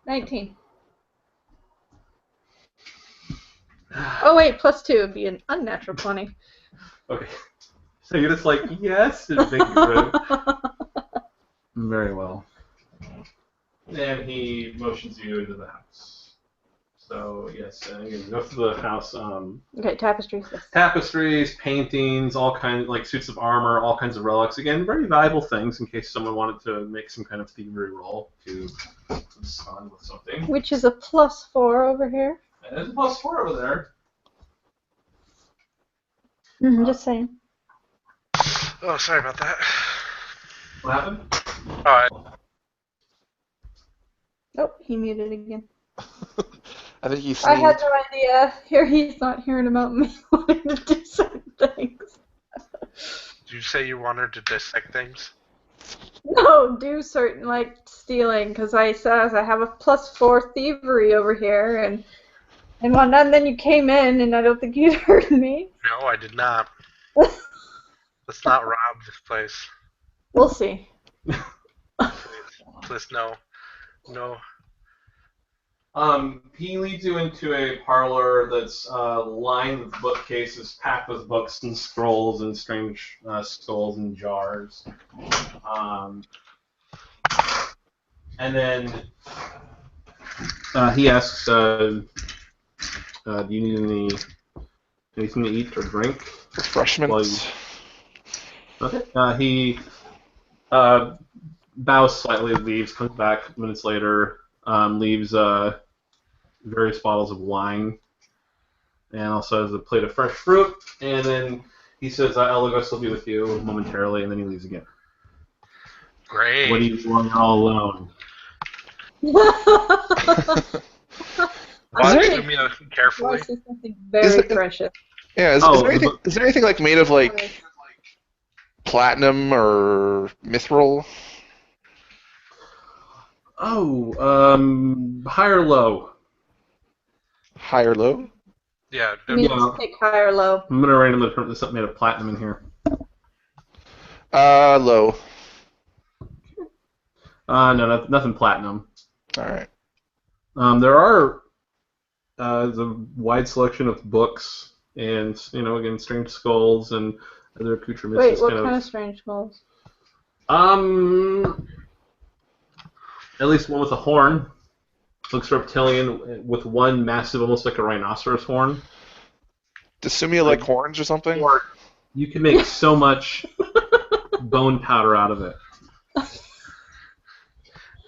19. Oh wait, +2 would be an unnatural 20. Okay. So you're just like, yes, and thank you, Fred. Very well. And he motions you into the house. So, yes, again, go through the house. Okay, tapestries. Yes. Tapestries, paintings, all kinds, like suits of armor, all kinds of relics. Again, very valuable things in case someone wanted to make some kind of thievery roll to respond with something. Which is a +4 over here. And there's a +4 over there. Just saying. Oh, sorry about that. What happened? Oh, he muted again. I think he's. I had no idea. Here he's not hearing about me wanting to do certain things. Did you say you wanted to dissect things? No, do certain, like, stealing, because I said I have a +4 thievery over here, and whatnot, and then you came in, and I don't think you'd heard me. No, I did not. Let's not rob this place. We'll see. Please, no. No. He leads you into a parlor that's lined with bookcases, packed with books and scrolls and strange skulls and jars. And then he asks, do you need anything to eat or drink? Refreshments. Okay. He bows slightly, leaves, comes back minutes later, leaves various bottles of wine, and also has a plate of fresh fruit, and then he says, Elagos will be with you momentarily, and then he leaves again. Great. What are you doing all alone? Watch me carefully. I see something very precious. Yeah, is there anything like made of like platinum or mithril? Oh, high or low? High or low? Yeah. You need to pick high or low. I'm gonna randomly put something made of platinum in here. Low. No, nothing platinum. All right. There are the wide selection of books and, again, strange skulls and other accoutrements. Wait, what kind of strange skulls? At least one with a horn. Looks reptilian with one massive, almost like a rhinoceros horn. Does Sumia like horns or something? Or you can make so much bone powder out of it.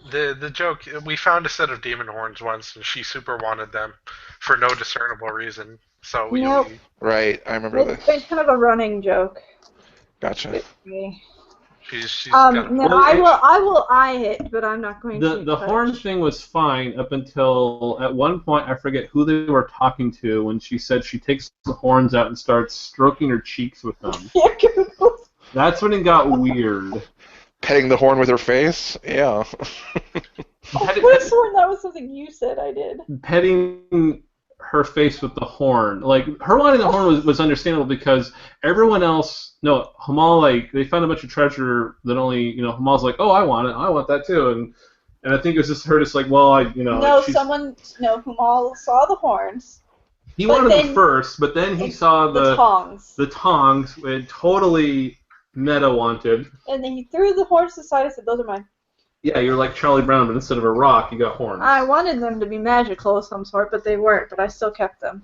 The joke, we found a set of demon horns once, and she super wanted them for no discernible reason. So we. Nope. Right, I remember It's been kind of a running joke. Gotcha. With me. She's no, I will eye it, but I'm not going to. The horn thing was fine up until at one point I forget who they were talking to when she said she takes the horns out and starts stroking her cheeks with them. That's when it got weird. Petting the horn with her face? Yeah. That was something you said I did. Petting her face with the horn. Like, her wanting the horn was understandable because everyone else, Hamal, like, they found a bunch of treasure that only, Hamal's like, oh, I want it, I want that too, and I think it was just her just like, well, No, Hamal saw the horns. He wanted them first, but then he saw the tongs. The tongs, it totally meta wanted. And then he threw the horns aside and said, those are mine. Yeah, you're like Charlie Brown, but instead of a rock, you got horns. I wanted them to be magical of some sort, but they weren't, but I still kept them.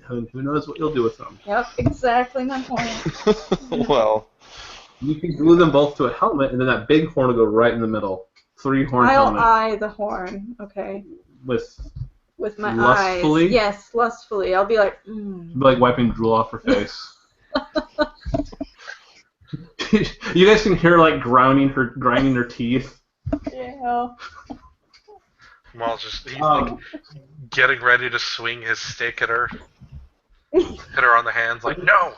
And who knows what you'll do with them. Yep, exactly my point. Well. You can glue them both to a helmet, and then that big horn will go right in the middle. 3-horn helmet. I'll eye the horn, okay. With my lustfully? eyes. Yes, lustfully. I'll be like, Like wiping drool off her face. You guys can hear like grinding her teeth. Yeah. Well, he's like getting ready to swing his stick at her. Hit her on the hands, like, no,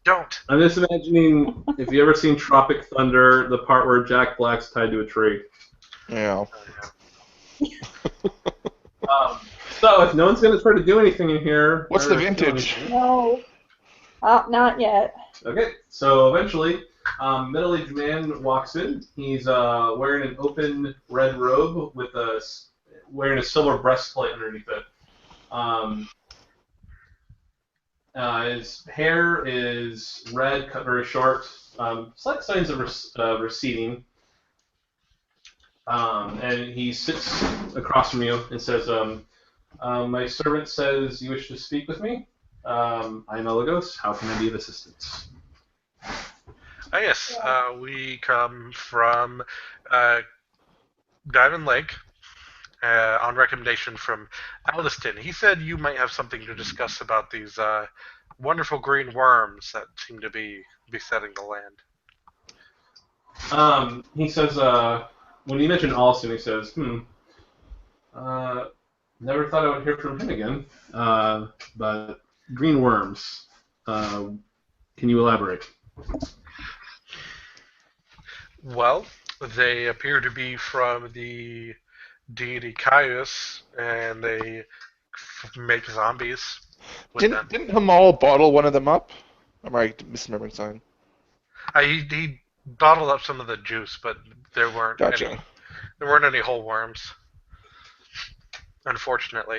don't. I'm just imagining if you ever seen Tropic Thunder, the part where Jack Black's tied to a tree. Yeah. So if no one's gonna try to do anything in here, what's the vintage? No, not yet. Okay, so eventually, middle-aged man walks in. He's wearing an open red robe with wearing a silver breastplate underneath it. His hair is red, cut very short. Slight signs of receding. And he sits across from you and says, my servant says you wish to speak with me. I'm Elagos. How can I be of assistance? Yes, we come from Diamond Lake on recommendation from Aliston. He said you might have something to discuss about these wonderful green worms that seem to be besetting the land. He says, when you mention Alston, he says, never thought I would hear from him again. But green worms, can you elaborate? Well, they appear to be from the deity Caius, and they make zombies with them. Didn't Hamal bottle one of them up? Am I misremembering something? He bottled up some of the juice, but there weren't Gotcha. any whole worms, unfortunately.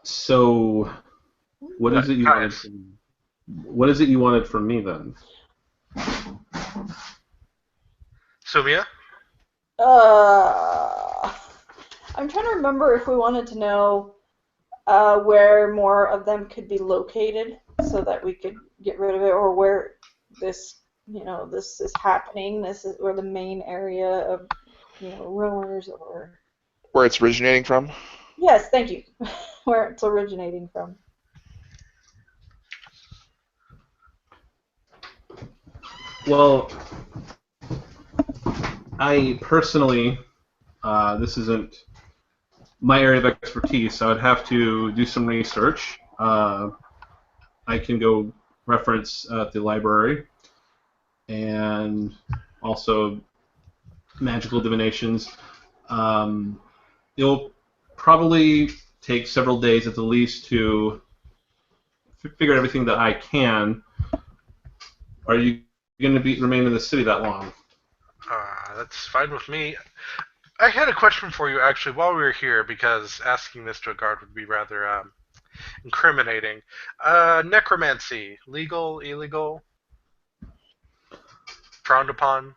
So, what is it you wanted? What is it you wanted from me then? Sumia? I'm trying to remember if we wanted to know where more of them could be located so that we could get rid of it, or where this is happening. This is where the main area of, rumors, or Where it's originating from? yes, thank you, where it's originating from. Well, I personally, this isn't my area of expertise, so I'd have to do some research. I can go reference at the library and also magical divinations. It'll probably take several days at the least to figure out everything that I can. Are you going to remain in the city that long? That's fine with me. I had a question for you, actually, while we were here, because asking this to a guard would be rather incriminating. Necromancy, legal, illegal, frowned upon?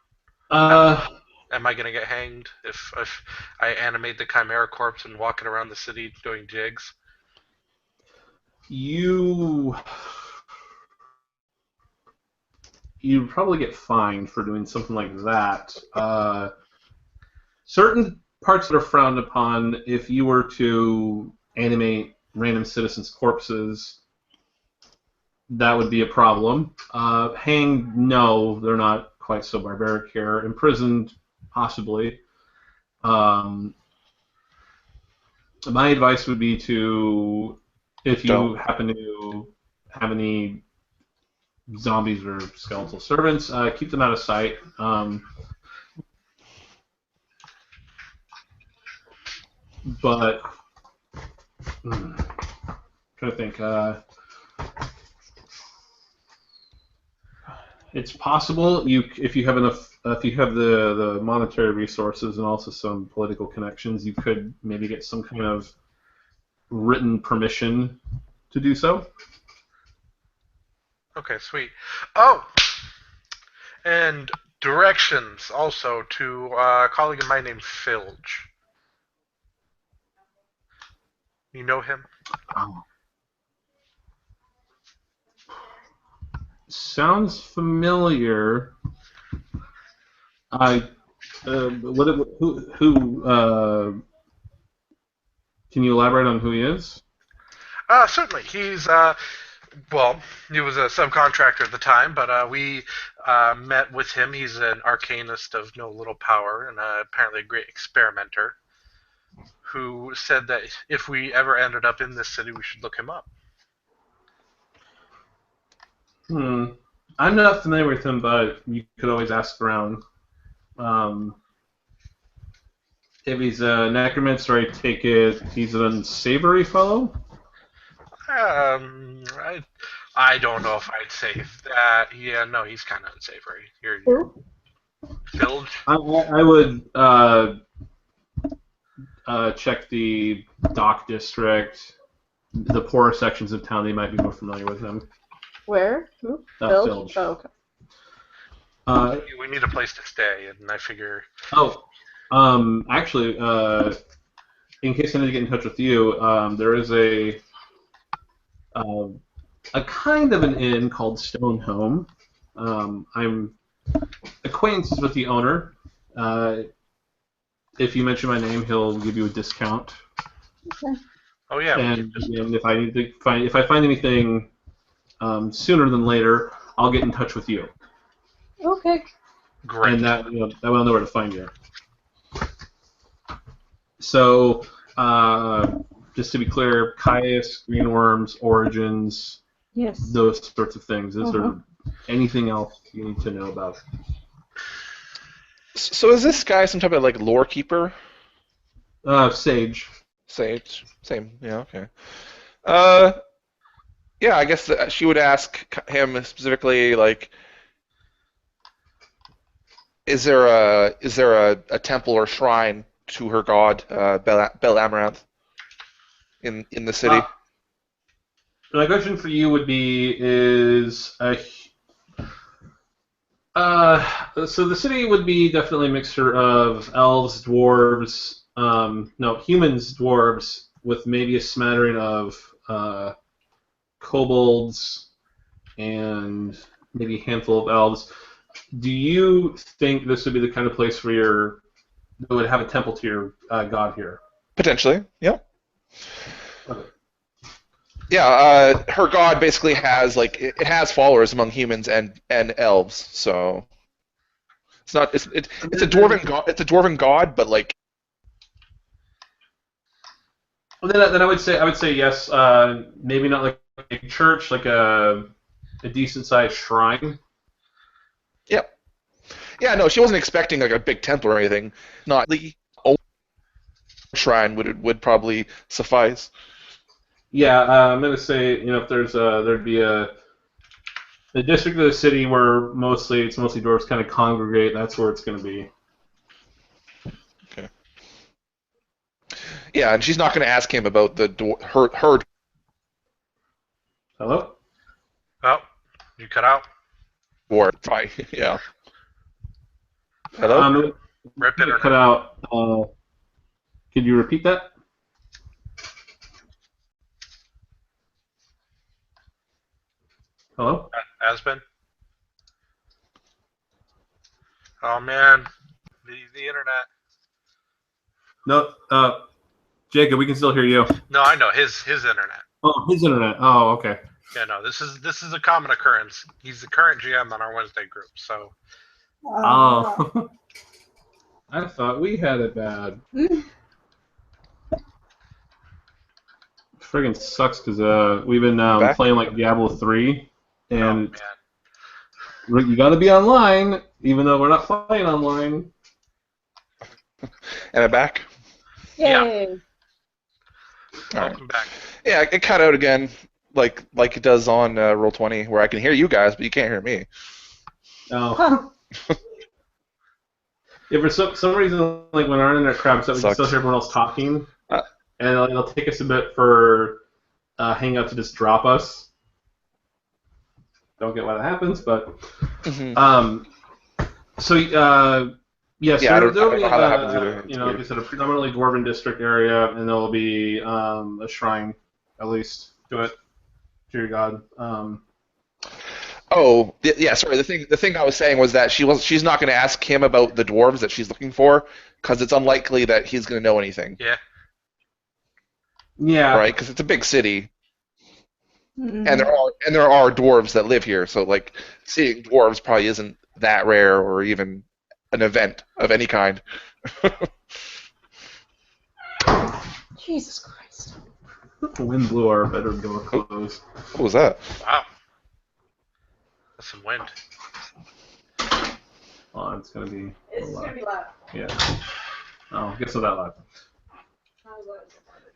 Am I going to get hanged if I animate the Chimera corpse and walk it around the city doing jigs? You'd probably get fined for doing something like that. Certain parts that are frowned upon, if you were to animate random citizens' corpses, that would be a problem. Hanged, no, they're not quite so barbaric here. Imprisoned, possibly. My advice would be to, if you happen to have any zombies or skeletal servants, keep them out of sight. But trying to think. It's possible if you have enough, if you have the monetary resources and also some political connections, you could maybe get some kind of written permission to do so. Okay, sweet. Oh, and directions also to a colleague of mine named Filge. You know him? Oh. Sounds familiar. Can you elaborate on who he is? Certainly. He's well, he was a subcontractor at the time, but we met with him. He's an arcanist of no little power and apparently a great experimenter, who said that if we ever ended up in this city, we should look him up. I'm not familiar with him, but you could always ask around. If he's a necromancer, I take it he's an unsavory fellow? I don't know if I'd say that. Yeah, no, he's kind of unsavory. Filge? I would check the dock district, the poorer sections of town. They might be more familiar with him. Where? Who? Filge. Filge? Oh, okay. We need a place to stay, and I figure. Actually, in case I need to get in touch with you, there is a kind of an inn called Stone Home. I'm acquaintances with the owner. If you mention my name, he'll give you a discount. Okay. Oh yeah. And if I find anything sooner than later, I'll get in touch with you. Okay. Great. And that way I'll know where to find you. So, just to be clear, Caius, Greenworms, Origins, Yes. those sorts of things. Is there anything else you need to know about? So is this guy some type of like lore keeper? Sage. Sage. Same. Yeah. Okay. Yeah. I guess she would ask him specifically, like, is there a temple or shrine to her god, Bel Amaranth, in the city? My question for you would be: so the city would be definitely a mixture of elves, dwarves, humans, dwarves, with maybe a smattering of kobolds and maybe a handful of elves. Do you think this would be the kind of place where that would have a temple to your god here? Potentially. Yeah. Okay. Yeah, her god basically has it has followers among humans and elves, so it's not it's a dwarven god. It's a dwarven god, but like. Well, then I would say yes. Maybe not like a church, like a decent sized shrine. Yep. Yeah, no, she wasn't expecting like a big temple or anything. Not the old shrine would probably suffice. Yeah, I'm gonna say if there'd be a district of the city where mostly dwarves kind of congregate. That's where it's gonna be. Okay. Yeah, and she's not going to ask him about her. Hello? Oh, you cut out. War. Right. Yeah. Hello. Rip internet. Cut out. Could you repeat that? Hello? Aspen. Oh man, the internet. No, Jacob, we can still hear you. No, I know his internet. Oh, his internet. Oh, okay. Yeah, no, this is a common occurrence. He's the current GM on our Wednesday group, so. Oh. I thought we had it bad. Friggin' sucks because we've been playing like Diablo 3, and you got to be online, even though we're not playing online. Am I back? Yay. Welcome back. Yeah, it cut out again, like it does on Roll20, where I can hear you guys, but you can't hear me. Oh. Yeah, for some reason, like when our internet craps up, we can still hear everyone else talking, and it'll take us a bit for Hangout to just drop us. Don't get why that happens, but so yeah, Yeah, I don't there'll be know how that happens either. like I said, a predominantly dwarven district area, and there'll be a shrine, at least, to it, to your god. Oh, yeah. Sorry. The thing I was saying was that she's not going to ask him about the dwarves that she's looking for because it's unlikely that he's going to know anything. Yeah. Yeah. Right, because it's a big city, Mm-hmm. and there are dwarves that live here. So like seeing dwarves probably isn't that rare or even an event of any kind. Jesus Christ. The wind blew our bedroom door closed. What was that? Wow. That's some wind. Oh, it's gonna be. It's going to be loud. Yeah. Oh, I guess not that loud.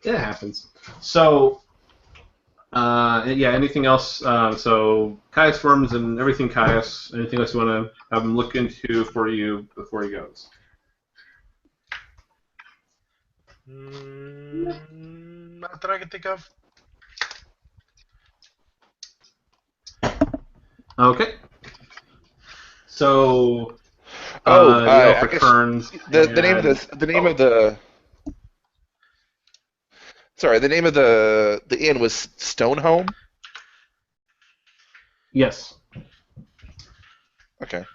It happens. So, yeah. Anything else? So, Caius worms and everything. Caius. Anything else you want to have him look into for you before he goes? Not that I can think of. Okay. So the elf I guess returns. the name of And, the name of the sorry, the name of the inn was Stonehome. Yes. Okay.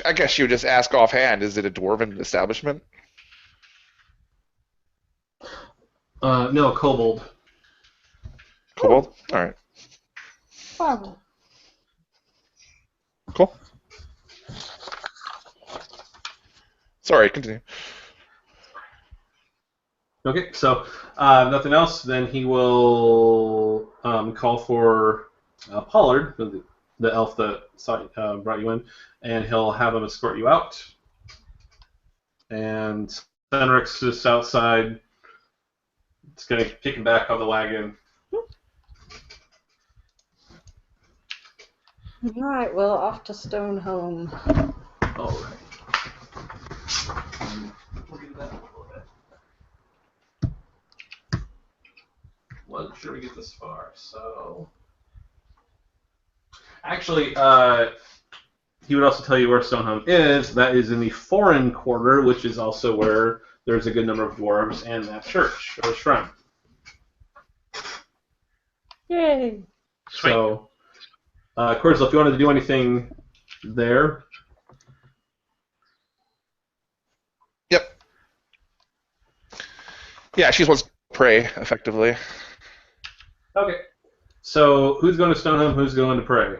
I guess you would just ask offhand, is it a dwarven establishment? No, kobold. Kobold? All right. Wow. Cool. Sorry, continue. Okay, so nothing else. Then he will call for Pollard, the elf that brought you in, and he'll have him escort you out. And Senrix is outside. It's going to kick him back on the wagon. All right, well, off to Stonehome. All right. Look at that a little bit. Wasn't sure we get this far, so actually, he would also tell you where Stonehome is. That is in the foreign quarter, which is also where there's a good number of dwarves and that church or shrine. Yay! Sweet. So, Cordial, if you wanted to do anything there. Yep. Yeah, she just wants to pray, effectively. Okay. So, who's going to Stonehome? Who's going to pray?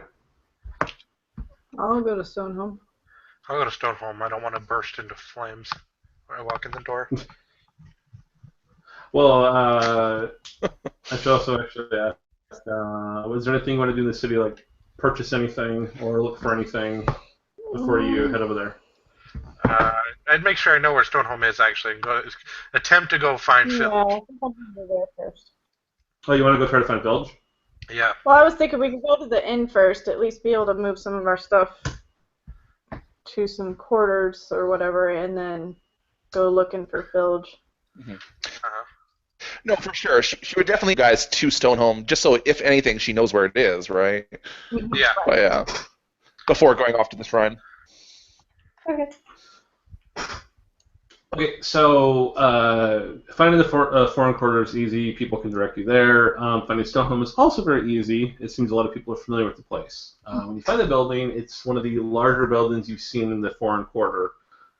I'll go to Stonehome. I'll go to Stonehome. I don't want to burst into flames when I walk in the door. Well, I should also actually ask, was there anything you want to do in the city, like purchase anything or look for anything before you head over there? I'd make sure I know where Stonehome is, actually. Attempt to go find Yeah, Phil. I think I'm gonna go there first. Oh, you want to go try to find Bilge? Yeah. Well, I was thinking we could go to the inn first, at least be able to move some of our stuff to some quarters or whatever, and then go looking for Filge. Uh-huh. No, for sure. She would definitely guys to Stonehome, just so if anything, she knows where it is, right? Yeah. But yeah, before going off to the shrine. Okay. Okay, so finding the foreign quarter is easy. People can direct you there. Finding Stonehome is also very easy. It seems a lot of people are familiar with the place. When you find the building, it's one of the larger buildings you've seen in the foreign quarter.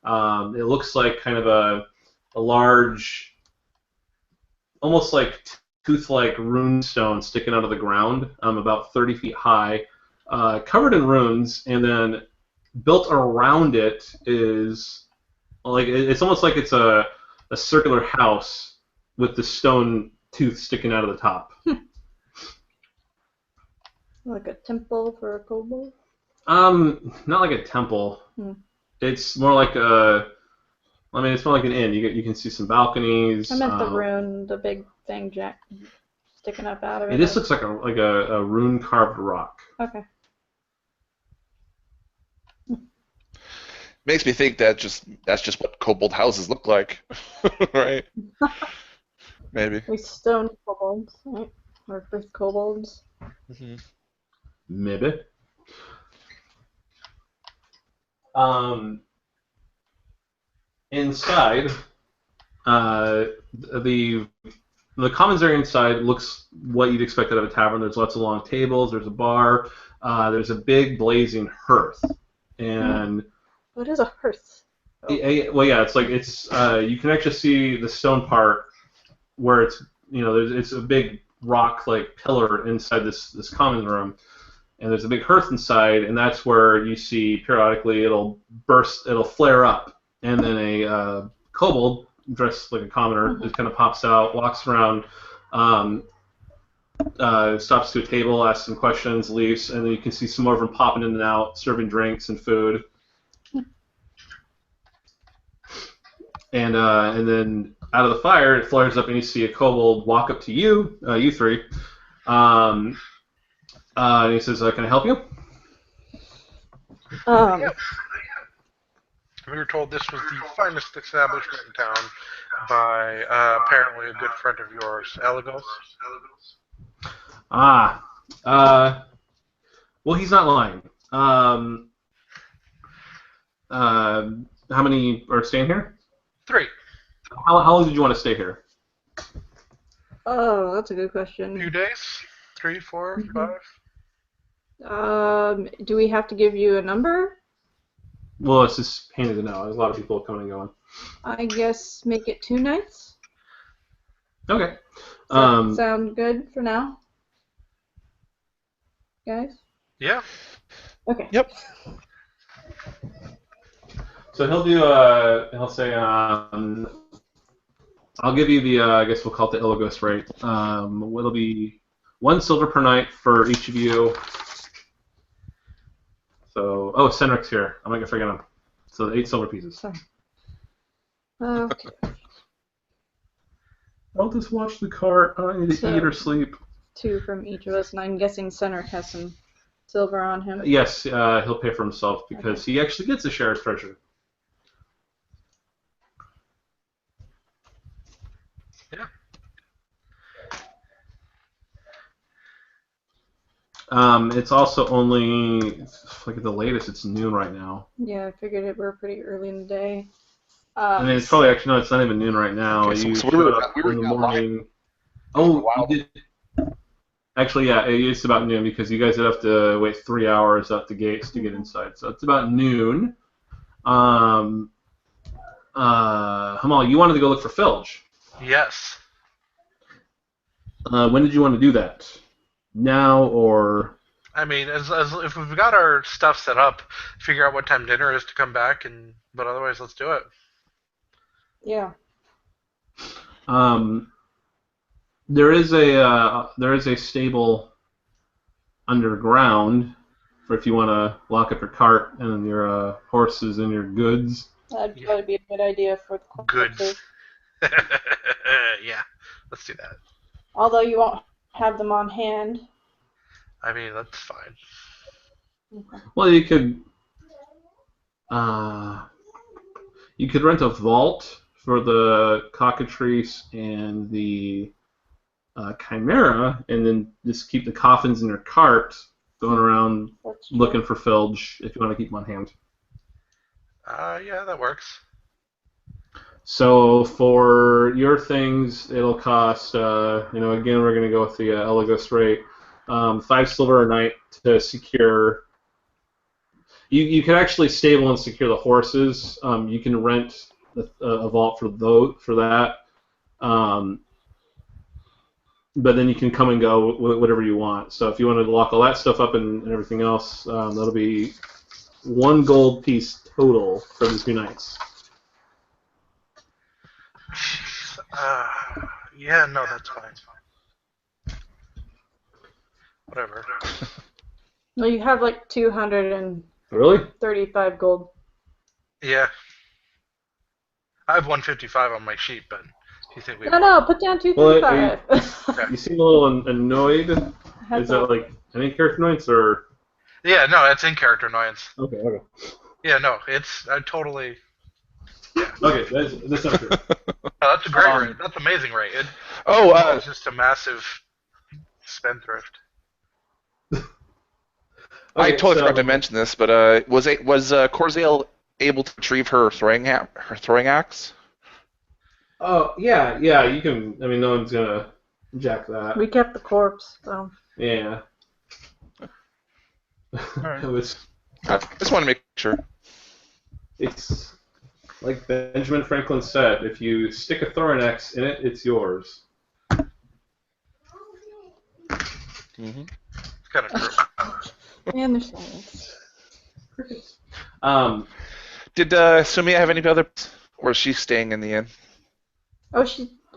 It looks like kind of a large, almost like tooth-like rune stone sticking out of the ground, about 30 feet high, covered in runes, and then built around it is like it's almost like it's a circular house with the stone tooth sticking out of the top. Like a temple for a kobold? Not like a temple. It's more like it's more like an inn. You can see some balconies. I meant the rune, the big thing sticking up out of it. It just looks like a rune carved rock. Okay. Makes me think that's just what kobold houses look like, right? Maybe. We stone kobolds, right? Or first kobolds. Mm-hmm. Maybe. Inside, the commons area inside looks what you'd expect out of a tavern. There's lots of long tables. There's a bar. There's a big blazing hearth, and What is a hearth? well, yeah, it's you can actually see the stone part where it's a big rock like pillar inside this common room, and there's a big hearth inside, and that's where you see periodically it'll flare up, and then a kobold dressed like a commoner just kind of pops out, walks around, stops to a table, asks some questions, leaves, and then you can see some more of them popping in and out, serving drinks and food. And then out of the fire, it flares up, and you see a kobold walk up to you, you three. And he says, "Can I help you?" We were told this was the finest establishment in town by apparently a good friend of yours, Elagos. Ah, well, he's not lying. How many are staying here? 3. How long did you want to stay here? Oh, that's a good A few question. days? 3, 4, Mhm. 5? Do we have to give you a number? Well, it's just handy to know. There's a lot of people coming and going. I guess make it 2 nights. Okay. Does that sound good for now, guys? Yeah. Okay. Yep. So he'll do. He'll say, "I'll give you the. I guess we'll call it the Illogos rate. It'll be 1 silver per night for each of you. So, Senric's here. I'm not gonna forget him. So 8 silver pieces. Sorry. Okay. I'll just watch the cart. I need to eat or sleep. 2 from each of us, and I'm guessing Cedric has some silver on him. Yes, he'll pay for himself because he actually gets a share of treasure. Yeah. It's also only, like at the latest, it's noon right now. Yeah, I figured it were pretty early in the day. I mean, it's probably actually, no, it's not even noon right now. Okay, so You we showed were- up we were in the not morning. for a Oh, while. you did. Actually, yeah, it's about noon because you guys would have to wait 3 hours at the gates to get inside. So it's about noon. Hamal, you wanted to go look for Filge. Yes. When did you want to do that? Now or? I mean, as if we've got our stuff set up, figure out what time dinner is to come back, but otherwise, let's do it. Yeah. There is a stable underground for if you want to lock up your cart and your horses and your goods. That'd probably be a good idea for the Goods. corpses. Yeah, let's do that. Although you won't have them on hand. I mean, that's fine. Okay. Well, you could rent a vault for the cockatrice and the chimera, and then just keep the coffins in your cart, going around That's true. looking for Filge if you want to keep them on hand. Yeah, that works. So for your things, it'll cost. Again, we're going to go with the Elagos rate. 5 silver a night to secure. You can actually stable and secure the horses. You can rent a vault for that. But then you can come and go whatever you want. So if you wanted to lock all that stuff up and everything else, that'll be 1 gold piece total for the 2 nights. Yeah, no, that's fine. Whatever. Well, you have like 235 Really? gold. Yeah. I have 155 on my sheet, but do you think we? No, put down Well, 235. You seem a little annoyed. Has Is that like any character annoyance or? Yeah, no, it's in character annoyance. Okay. Yeah, no, it's totally. Okay, that's not true. Oh, that's a great rate. That's amazing rate. Oh, It's just a massive spendthrift. I Okay, totally so- forgot to mention this, but was Corsael able to retrieve her throwing axe? Oh yeah. You can. I mean, no one's gonna jack that. We kept the corpse, so. Yeah. Alright. It was. I just want to make sure. It's like Benjamin Franklin said: if you stick a throwing axe in it, it's yours. Mm-hmm. It's kind of true. And there's silence. Crickets. Did Sumia have any other, or is she staying in the inn? Oh,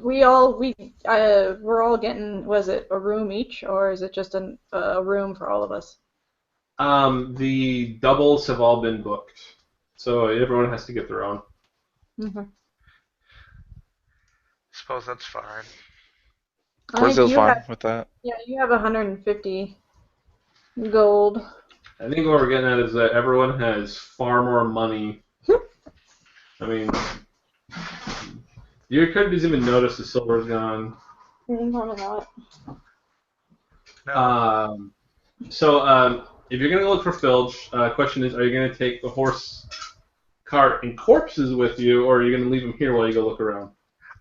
we're all getting, was it a room each, or is it just a room for all of us? The doubles have all been booked, so everyone has to get their own. Mm-hmm. Suppose that's fine. Corsael's fine with that. Yeah, you have 150 gold. I think what we're getting at is that everyone has far more money I mean, your character doesn't even notice the silver's gone. Probably not. No. If you're gonna look for Filch, question is, are you gonna take the horse, cart, and corpses with you, or are you gonna leave them here while you go look around?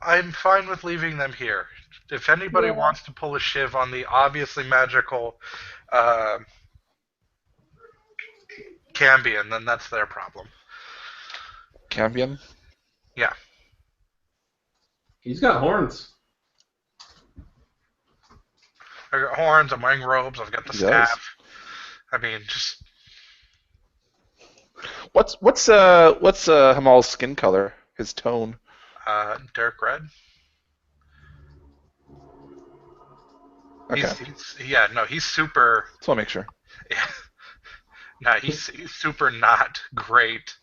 I'm fine with leaving them here. If anybody Yeah. wants to pull a shiv on the obviously magical uh, Cambion, then that's their problem. Cambion? Yeah. He's got horns. I've got horns, I'm wearing robes, I've got the He does. staff. I mean, just What's Hamal's skin color? His tone? Dirk Red. Okay. He's super. Just want to make sure. Yeah, no, he's super not great.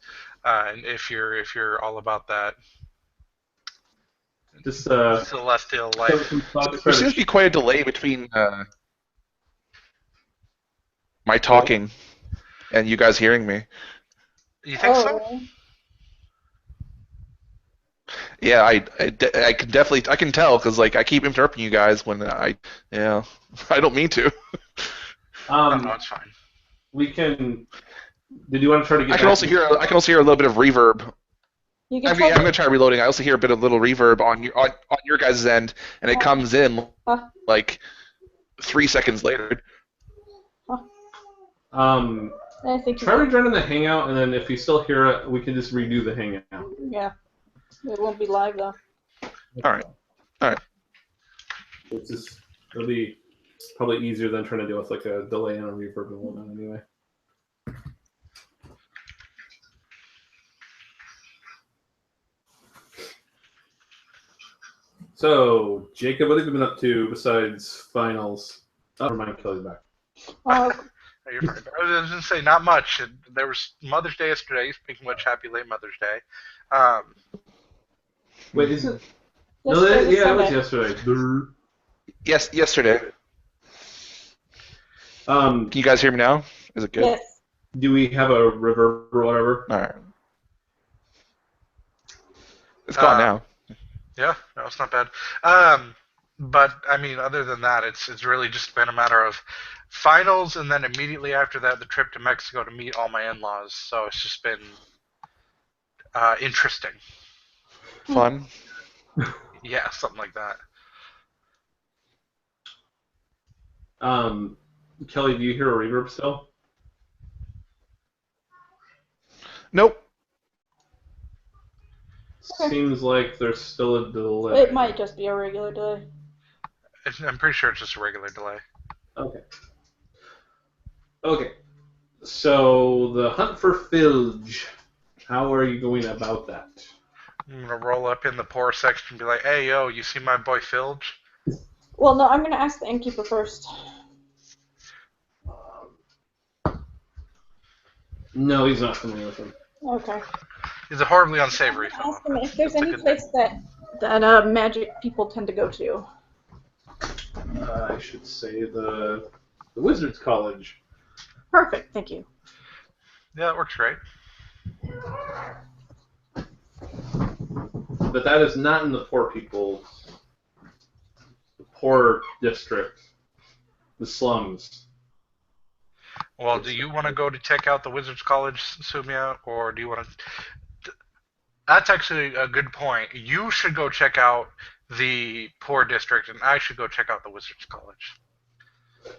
And if you're all about that Just celestial life, some thoughts There seems to be quite a delay between my talking and you guys hearing me. you think so? Oh, Yeah, I can definitely I can tell because like I keep interrupting you guys when I don't mean to. No, it's fine. We can. Did you want to try to get? I can also hear a little bit of reverb. you I'm can try. gonna try reloading. I also hear a bit of little reverb on your guys' end, and it comes in like 3 seconds later. I think. Try rejoining the hangout, and then if you still hear it, we can just redo the hangout. Yeah. It won't be live though. All right. It'll be probably easier than trying to deal with like a delay and a reverb and whatnot. Anyway. So, Jacob, what have you been up to besides finals? Oh, never mind, Kelly's back. You're fine. I was going to say, not much. There was Mother's Day yesterday. Speaking of which, happy late Mother's Day. Wait, is it? Yesterday It was Sunday. yesterday. Yes, yesterday. Can you guys hear me now? Is it good? Yes. Do we have a reverb or whatever? All right. It's gone now. Yeah, no, it's not bad. But I mean, other than that, it's really just been a matter of finals, and then immediately after that, the trip to Mexico to meet all my in-laws. So it's just been interesting. Fun. Yeah, something like that. Kelly, do you hear a reverb still? Nope. Seems like there's still a delay. It might just be a regular delay. I'm pretty sure it's just a regular delay. Okay. So the hunt for Filge. How are you going about that? I'm gonna roll up in the poor section and be like, "Hey, yo, you see my boy Filge?" Well, no, I'm gonna ask the innkeeper first. No, he's not familiar with him. Okay. He's a horribly unsavory fellow. Ask him if there's That's a any good place that magic people tend to go to. I should say the Wizards College. Perfect. Thank you. Yeah, that works great. But that is not in the poor people's, the poor district, the slums. Well, do you want to go to check out the Wizards College, Sumia, or do you want to? That's actually a good point. You should go check out the poor district, and I should go check out the Wizards College. I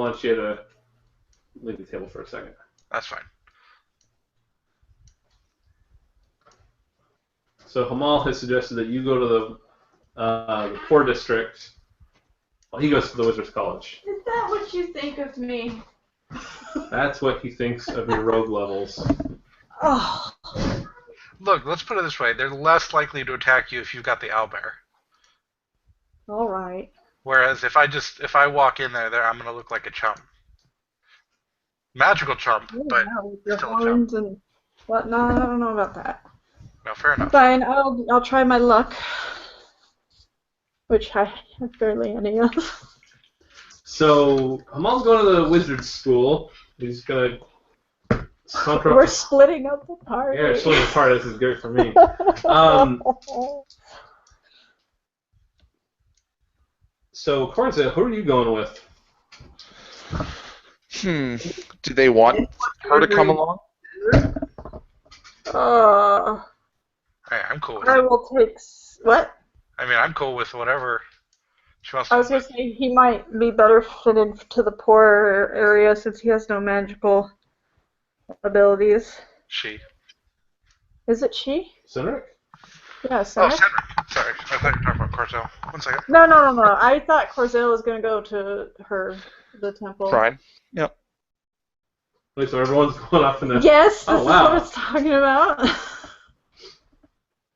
want you to leave the table for a second. That's fine. So Hamal has suggested that you go to the poor district. Well, he goes to the Wizards College. Is that what you think of me? That's what he thinks of your rogue levels. Oh. Look, let's put it this way: they're less likely to attack you if you've got the owlbear. All right. Whereas if I walk in there, I'm gonna look like a chump. Magical chump, but With your still a chump. horns and whatnot. I don't know about that. No, fair enough. Fine. I'll try my luck, which I have barely any of. So Hamal's going to the Wizards School. He's gonna We're splitting up the party. Yeah, splitting apart. This is good for me. So, Corza, who are you going with? Do they want her to come along? Hey, I'm cool with I it. will take what? I mean, I'm cool with whatever she wants I to was gonna say he might be better fitted to the poorer area since he has no magical abilities. She. Is it she? Cynric? Yeah, Oh, Cedric. Cedric. Sorry, I thought you were talking about Corzel. 1 second. No. I thought Corzel was gonna go to the temple. Fine. Yep. Wait, so everyone's going off in the... Yes, this Oh, is wow. what I was talking about.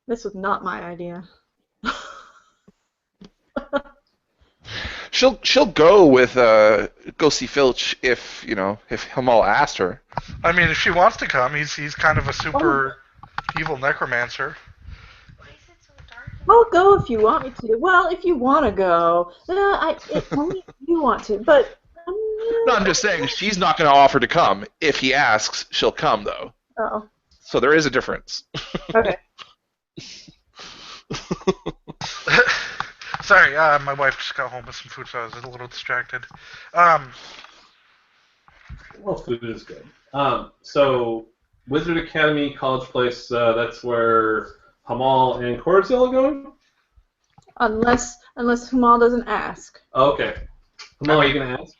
This was not my idea. She'll go with go see Filch if Hamal asked her. I mean, if she wants to come, he's kind of a super evil necromancer. I'll go if you want me to. Well, if you want to go, only if you want to. But No, I'm just saying she's not going to offer to come. If he asks, she'll come though. Oh. So there is a difference. Okay. Sorry, my wife just got home with some food, so I was a little distracted. Well, food is good. So, Wizard Academy, College Place, that's where Hamal and Corzel are going? Unless Humal doesn't ask. Oh, okay. Hamal, are you going to ask?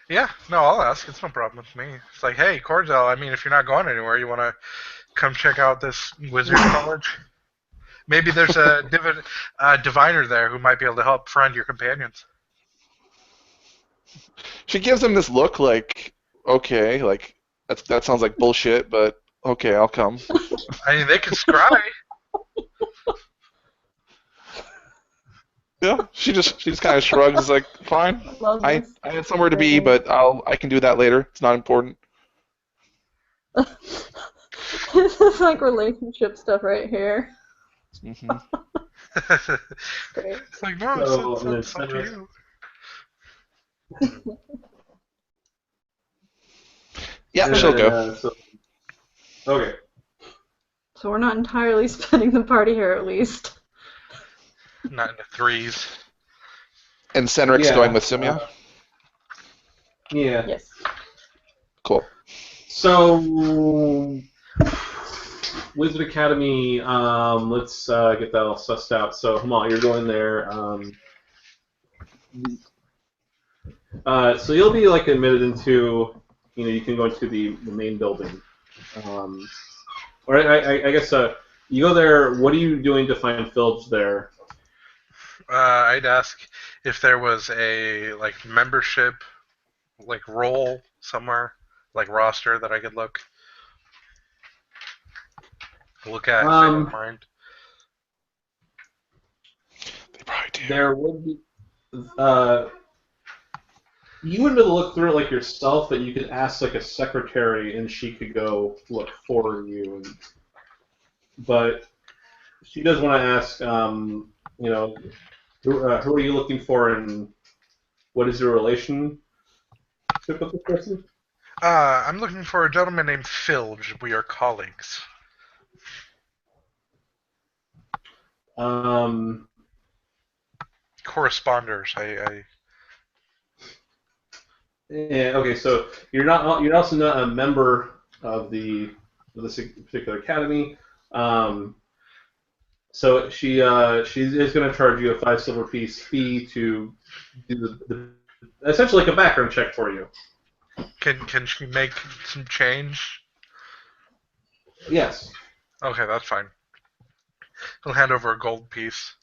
Yeah, no, I'll ask. It's no problem with me. It's like, hey, Corzel, I mean, if you're not going anywhere, you want to come check out this wizard college? Maybe there's a diviner there who might be able to help friend your companions. She gives him this look like, okay, like that sounds like bullshit, but okay, I'll come. I mean, they can scry. Yeah, she just kind of shrugs, like, fine. I had somewhere to be, but I can do that later. It's not important. This is like relationship stuff right here. Mm-hmm. Great. It's like, no, it's up to you. Yeah, she'll go. Okay. So we're not entirely splitting the party here, at least. Not in the threes. And Cynric's going with Simia? Yeah. Yes. Cool. So, Wizard Academy, let's get that all sussed out. So, Hamal, you're going there. So you'll be like admitted into, you can go into the main building. Or I guess you go there. What are you doing to find Filch there? I'd ask if there was a membership role somewhere, roster that I could look at if they don't mind. They probably do. There would be. You wouldn't be able to look through it yourself, but you could ask a secretary, and she could go look for you. But she does want to ask, who are you looking for, and what is your relationship with this person? I'm looking for a gentleman named Filge. We are colleagues. Corresponders. Yeah. Okay. So you're also not a member of this particular academy. So she is going to charge you a 5 silver piece fee to do essentially a background check for you. Can she make some change? Yes. Okay, that's fine. He'll hand over a gold piece.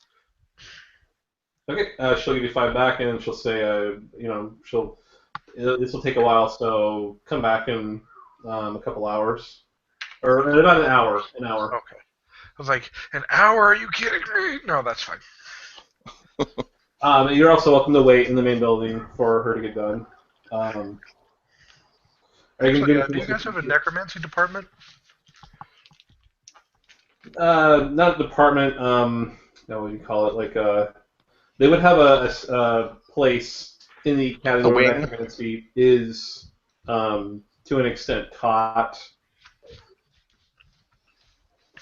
Okay. She'll give you 5 back, and she'll say, this will take a while, so come back in a couple hours, or in about an hour. Okay. I was like, an hour? Are you kidding me? No, that's fine. You're also welcome to wait in the main building for her to get done. Do you guys have a necromancy department? Not a department. What would you call it? They would have a place in the academy where necromancy is to an extent taught,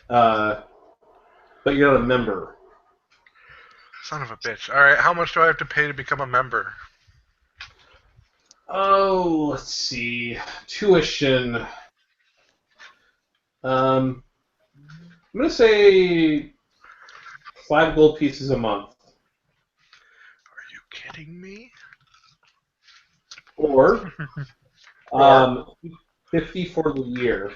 but you're not a member. Son of a bitch. All right, how much do I have to pay to become a member? Oh, let's see. Tuition. I'm gonna say 5 gold pieces a month, Are you kidding me? or Or- 50 for the year.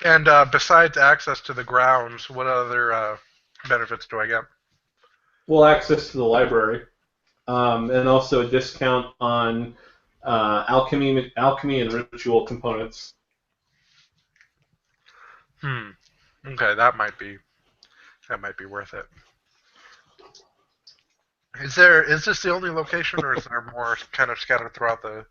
And besides access to the grounds, what other benefits do I get? Full access to the library, and also a discount on alchemy and ritual components. Okay, that might be worth it. Is this the only location, or is there more kind of scattered throughout the?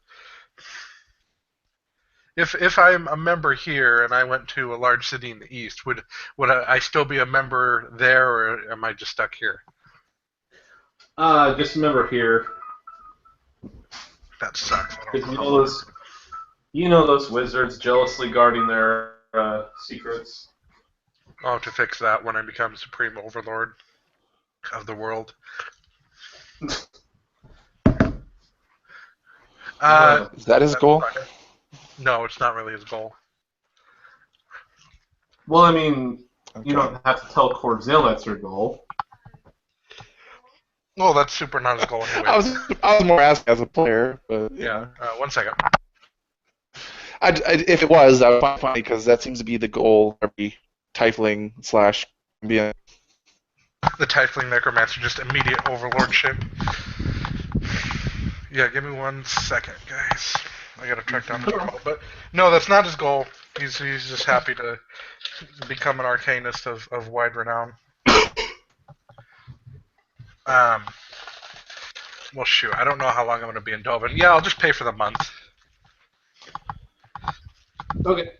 If I'm a member here and I went to a large city in the east, would I still be a member there, or am I just stuck here? Just remember here, That sucks. I because don't know. you know those wizards jealously guarding their secrets. Oh, to fix that when I become supreme overlord of the world. Is that his goal? No, it's not really his goal. Well, I mean, Okay. you don't have to tell Cordzale that's your goal. Well, that's super not his goal anyway. I was more asking as a player, but yeah. 1 second. If it was, that would be funny because that seems to be the goal of every tiefling / ambient. The Tiefling Necromancer, just immediate overlordship. Yeah, give me 1 second, guys. I gotta track down the goal. But no, that's not his goal. He's just happy to become an arcanist of wide renown. Well, shoot, I don't know how long I'm gonna be in Doven. Yeah, I'll just pay for the month. Okay.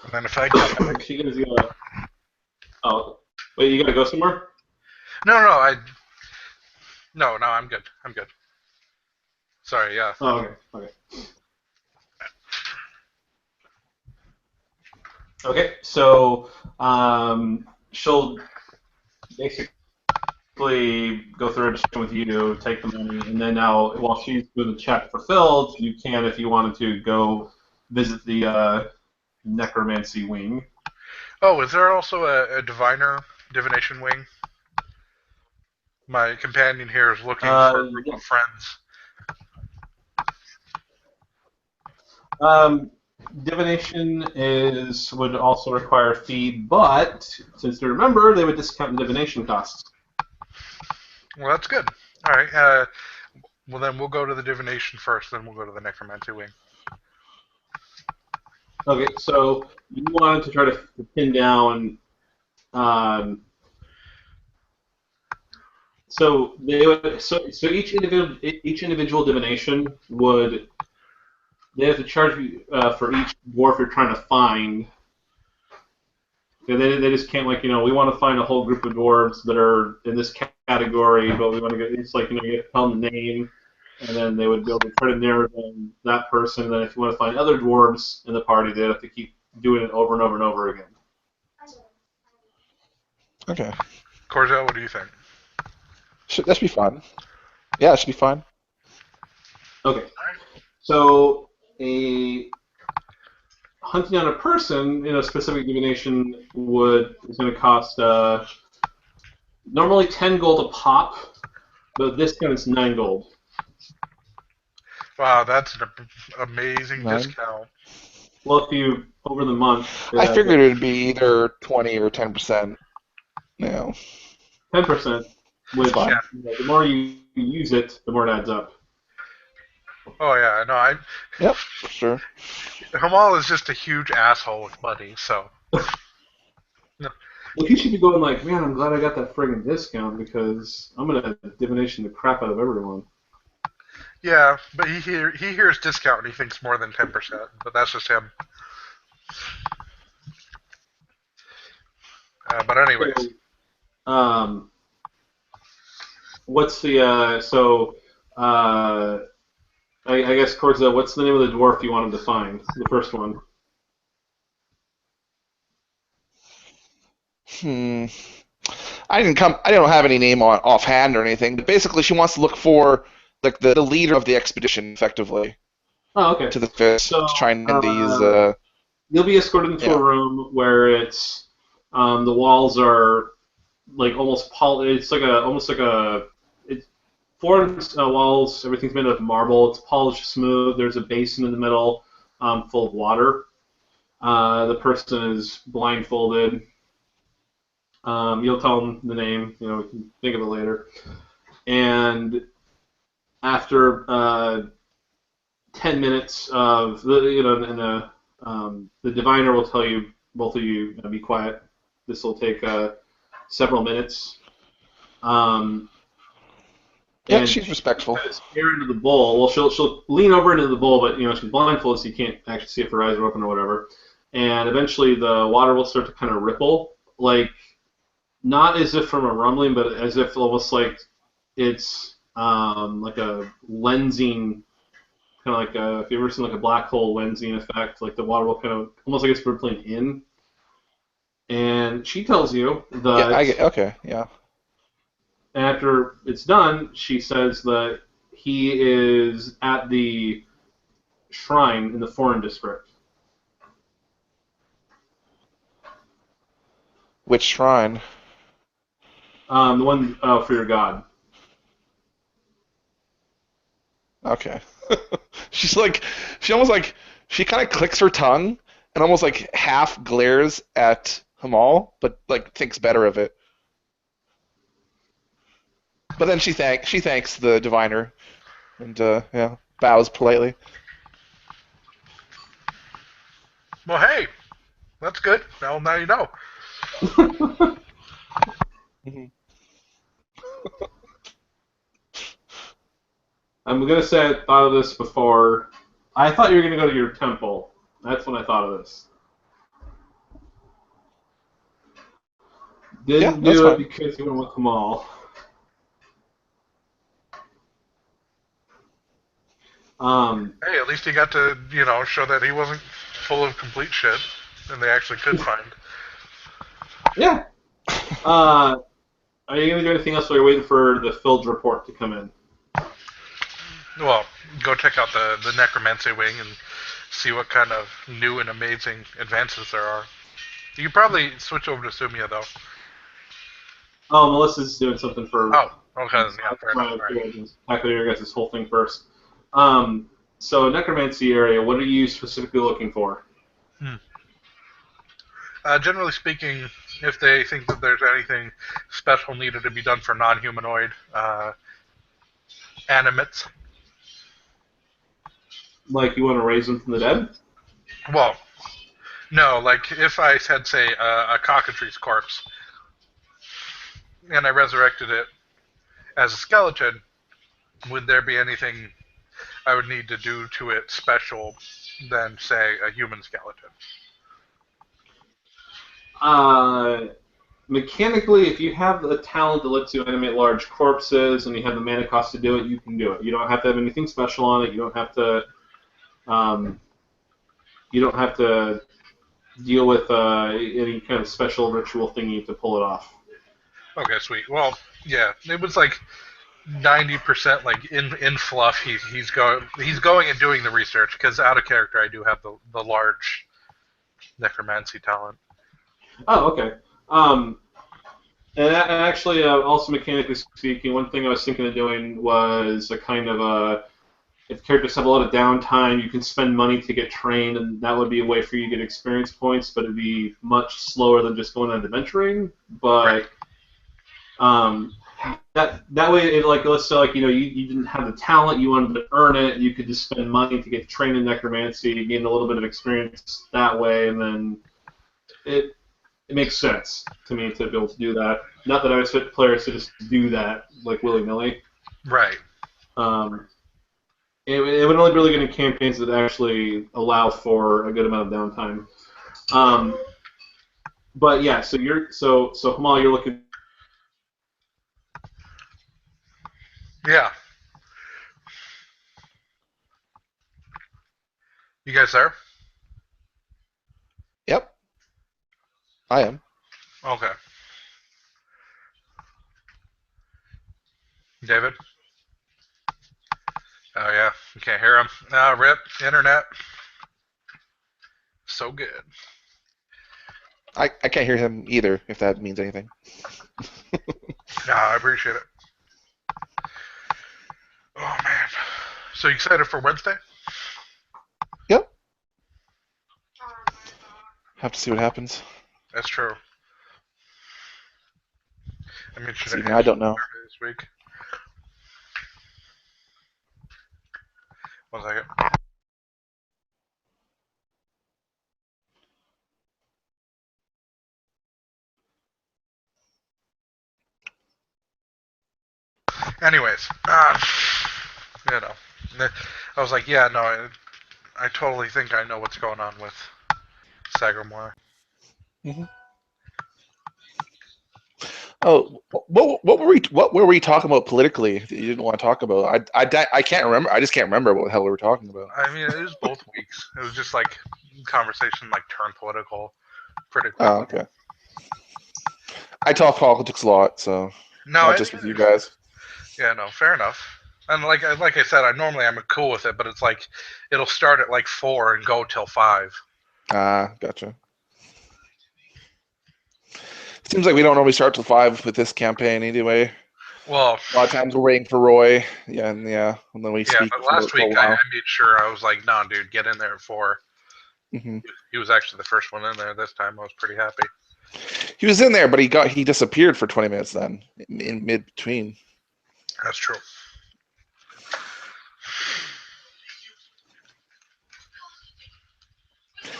And then if I come back, She gives you a. Oh, wait, you gotta go somewhere? no, I'm good. I'm good. Sorry, yeah. Oh, okay. Okay. Okay, so she'll basically go through a discussion with you, take the money, and then now while she's doing the check for Phil, you can, if you wanted to, go visit the necromancy wing. Oh, is there also a divination wing? My companion here is looking for a group of friends. Divination would also require a fee, but since you remember, they would discount the divination costs. Well, that's good. All right. Well, then we'll go to the divination first, then we'll go to the necromancy wing. Okay, so you wanted to try to pin down. So they would. So each individual divination would. They have to charge you for each dwarf you're trying to find. They just can't, like, we want to find a whole group of dwarves that are in this category, but we want to get, it's like, you have to tell them the name, and then they would be able to try to narrow down that person, and then if you want to find other dwarves in the party, they'd have to keep doing it over and over and over again. Okay. Corzel, what do you think? That should be fun. Yeah, it should be fun. Okay. So hunting down a person in a specific divination is going to cost normally 10 gold a pop, but this time it's 9 gold. Wow, that's an amazing 9? discount. Well, if you over the month, I figured it would be either 20 or 10%. 10%. Which the more you use it, the more it adds up. Oh yeah, no, Yep, for sure. Hamal is just a huge asshole with money, so. Well, he should be going like, man, I'm glad I got that friggin' discount because I'm gonna divination the crap out of everyone. Yeah, but he hears discount and he thinks more than 10%, but that's just him. But anyways. So, what's the I guess Corza, what's the name of the dwarf you wanted to find? The first one. Hmm. I don't have any name offhand or anything, but basically she wants to look for like the leader of the expedition, effectively, Oh, okay. to the fist So to try and end these. you'll be escorted into a Yeah. room where it's the walls are like almost It's like a almost like a it's foreign walls. Everything's made of marble. It's polished smooth. There's a basin in the middle, full of water. The person is blindfolded. You'll tell them the name. You know, we can think of it later. And after 10 minutes of the diviner will tell you both of you, be quiet. This will take several minutes. Um, Yeah, and she's she respectful. stare into the bowl. Well, she'll lean over into the bowl, but she's blindfolded, so you can't actually see if her eyes are open or whatever. And eventually, the water will start to kind of ripple, like not as if from a rumbling, but as if almost like it's like a lensing, kind of like if you've ever seen like a black hole lensing effect, like the water will kind of almost like it's rippling in. And she tells you Yeah, that okay, yeah. after it's done, she says that he is at the shrine in the foreign district. Which shrine? The one for your god. Okay. She's like, she almost like, she kind of clicks her tongue and almost like half glares at Hamal, but like thinks better of it. But then she thanks the diviner and yeah, bows politely. Well, hey, that's good. Now you know. Mhm. I'm gonna say I thought of this before. I thought you were gonna go to your temple. That's when I thought of this. Yeah, Didn't that's do it fine. because you went with Kamal. Um, Hey, at least he got to, show that he wasn't full of complete shit, and they actually could find. yeah. Uh, are you gonna do anything else while you're waiting for the filled report to come in? Well, go check out the necromancy wing and see what kind of new and amazing advances there are. You could probably switch over to Sumia though. Oh, Melissa's doing something for. Oh, okay, yeah, fair enough. All right. Tackle your guys' whole thing first. So necromancy area. What are you specifically looking for? Generally speaking, if they think that there's anything special needed to be done for non-humanoid animates, Like you want to raise them from the dead? well, no, like if I had, say, a cockatrice corpse, and I resurrected it as a skeleton, would there be anything I would need to do to it special than, say, a human skeleton? Mechanically, if you have the talent that lets you animate large corpses and you have the mana cost to do it, you can do it. You don't have to have anything special on it. You don't have to. Um, you don't have to deal with any kind of special ritual thingy to pull it off. Okay, sweet. Well, yeah, it was like 90% like in fluff. He's going and doing the research because out of character I do have the large necromancy talent. Oh, okay. And actually, also mechanically speaking, one thing I was thinking of doing was a kind of a if characters have a lot of downtime, you can spend money to get trained, and that would be a way for you to get experience points, but it'd be much slower than just going on adventuring. But um, that way, like let's say like you didn't have the talent, you wanted to earn it, you could just spend money to get trained in necromancy, gain a little bit of experience that way, and then it makes sense to me to be able to do that. Not that I would expect players to just do that like willy nilly. Right. Um, it would only be really good in campaigns that actually allow for a good amount of downtime. But yeah, so Hamal, you're looking. Yeah. You guys there? Yep, I am. Okay. David? Oh, yeah. You can't hear him. Ah, rip. Internet. So good. I can't hear him either, if that means anything. Nah, I appreciate it. Oh, man. So you excited for Wednesday? Yep. Have to see what happens. That's true. I mean, should See, I I don't know. this week? One second. Anyways, you know, I was like, yeah, no, I totally think I know what's going on with Sagamore. Hmm. Oh, what were we talking about politically that you didn't want to talk about? I can't remember. I just can't remember what the hell we were talking about. I mean, it was both weeks. It was just like conversation like turned political pretty Oh, quickly. okay. I talk politics a lot, so No, not just with you guys. Yeah, no, fair enough. And like I said, I'm cool with it, but it's like it'll start at like 4 and go till 5. Ah, gotcha. Seems like we don't always start till 5 with this campaign anyway. Well, A lot of times we're waiting for Roy, and then we yeah, speak but for last a week I while. made sure I was like, no, dude, get in there at 4. Hmm. He was actually the first one in there this time. I was pretty happy. He was in there, but he disappeared for 20 minutes then, in mid between. That's true.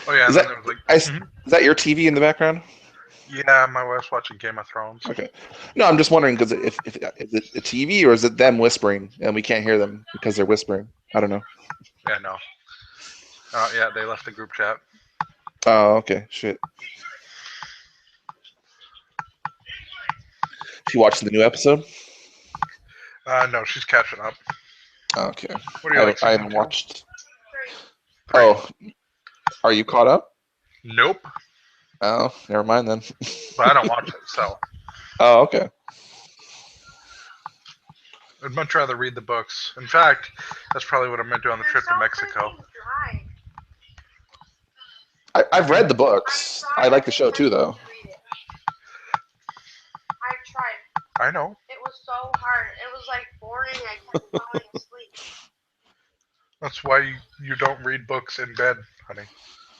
Oh yeah, Is and then that there was like, is that your TV in the background? yeah, my wife's watching Game of Thrones. Okay. No, I'm just wondering because if is it the TV or is it them whispering and we can't hear them because they're whispering? I don't know. Yeah, no. Yeah, they left the group chat. Oh, okay. Shit. She watching the new episode? No, she's catching up. Okay. What do you like? I Season haven't 2? watched. 3. Oh, are you caught up? Nope. Oh, never mind then. But I don't watch it, so Oh, okay. I'd much rather read the books. In fact, that's probably what I'm going to do on the trip to Mexico. I've read the books. I like the show too, though. I tried. I know. It was so hard. It was like boring. I kept falling asleep. That's why you don't read books in bed, honey.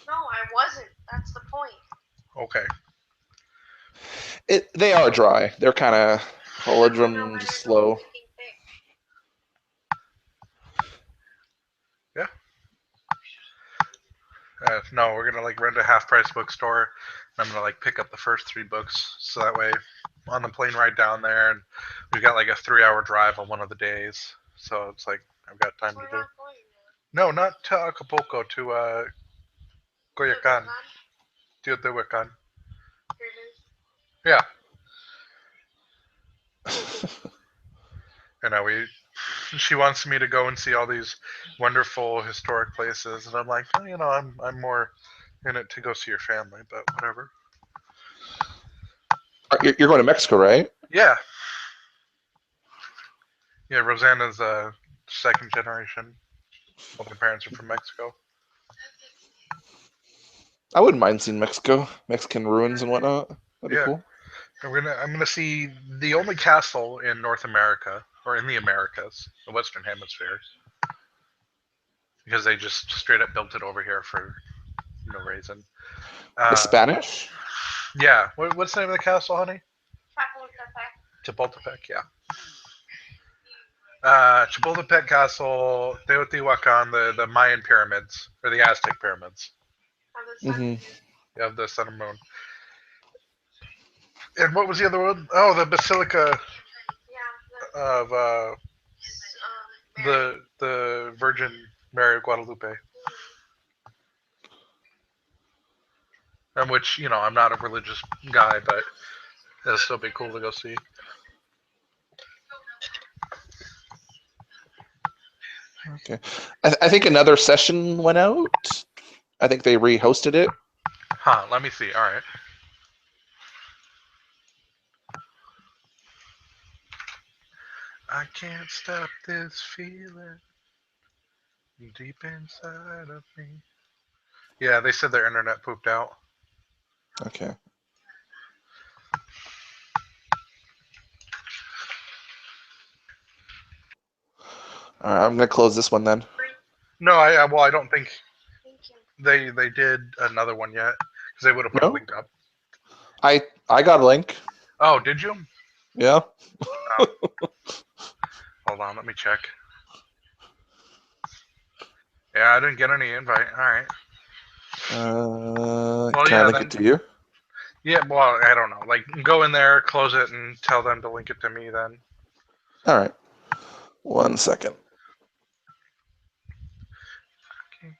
No, I wasn't. That's the point. Okay. They are dry. They're kind of humdrum, just slow. Yeah. No, we're gonna like rent a half-price bookstore. And I'm gonna like pick up the first 3 books, so that way, on the plane ride down there, and we've got like a 3-hour drive on one of the days. So it's like I've got time to do. No, not to Acapulco, to Coyoacan, Teotihuacan. Yeah. You know, she wants me to go and see all these wonderful historic places, and I'm like, oh, you know, I'm more in it to go see your family, but whatever. You're going to Mexico, right? Yeah. Yeah, Rosanna's second generation. Both her parents are from Mexico. I wouldn't mind seeing Mexico, Mexican ruins and whatnot. That'd be cool. I'm gonna see the only castle in North America, or in the Americas, the Western Hemisphere, because they just straight up built it over here for no reason. The Spanish? Yeah. What's the name of the castle, honey? Chapultepec, yeah. Chapultepec Castle, Teotihuacan, the Mayan pyramids, or the Aztec pyramids. Mm-hmm. Yeah, the Sun and Moon. And what was the other one? Oh, the Basilica of the Virgin Mary of Guadalupe. And which, you know, I'm not a religious guy, but it'll still be cool to go see. Okay. I think another session went out. I think they re-hosted it. Huh, let me see. All right. I can't stop this feeling deep inside of me. Yeah, they said their internet pooped out. Okay. All right, I'm gonna close this one then. No, I don't think Thank you. they did another one yet because they would have put a No? link up. I got a link. Oh, did you? Yeah. Hold on, let me check. Yeah, I didn't get any invite. All right. Can I yeah, link then- it to you? Yeah, well, I don't know. Like, go in there, close it, and tell them to link it to me then. All right. 1 second. Okay.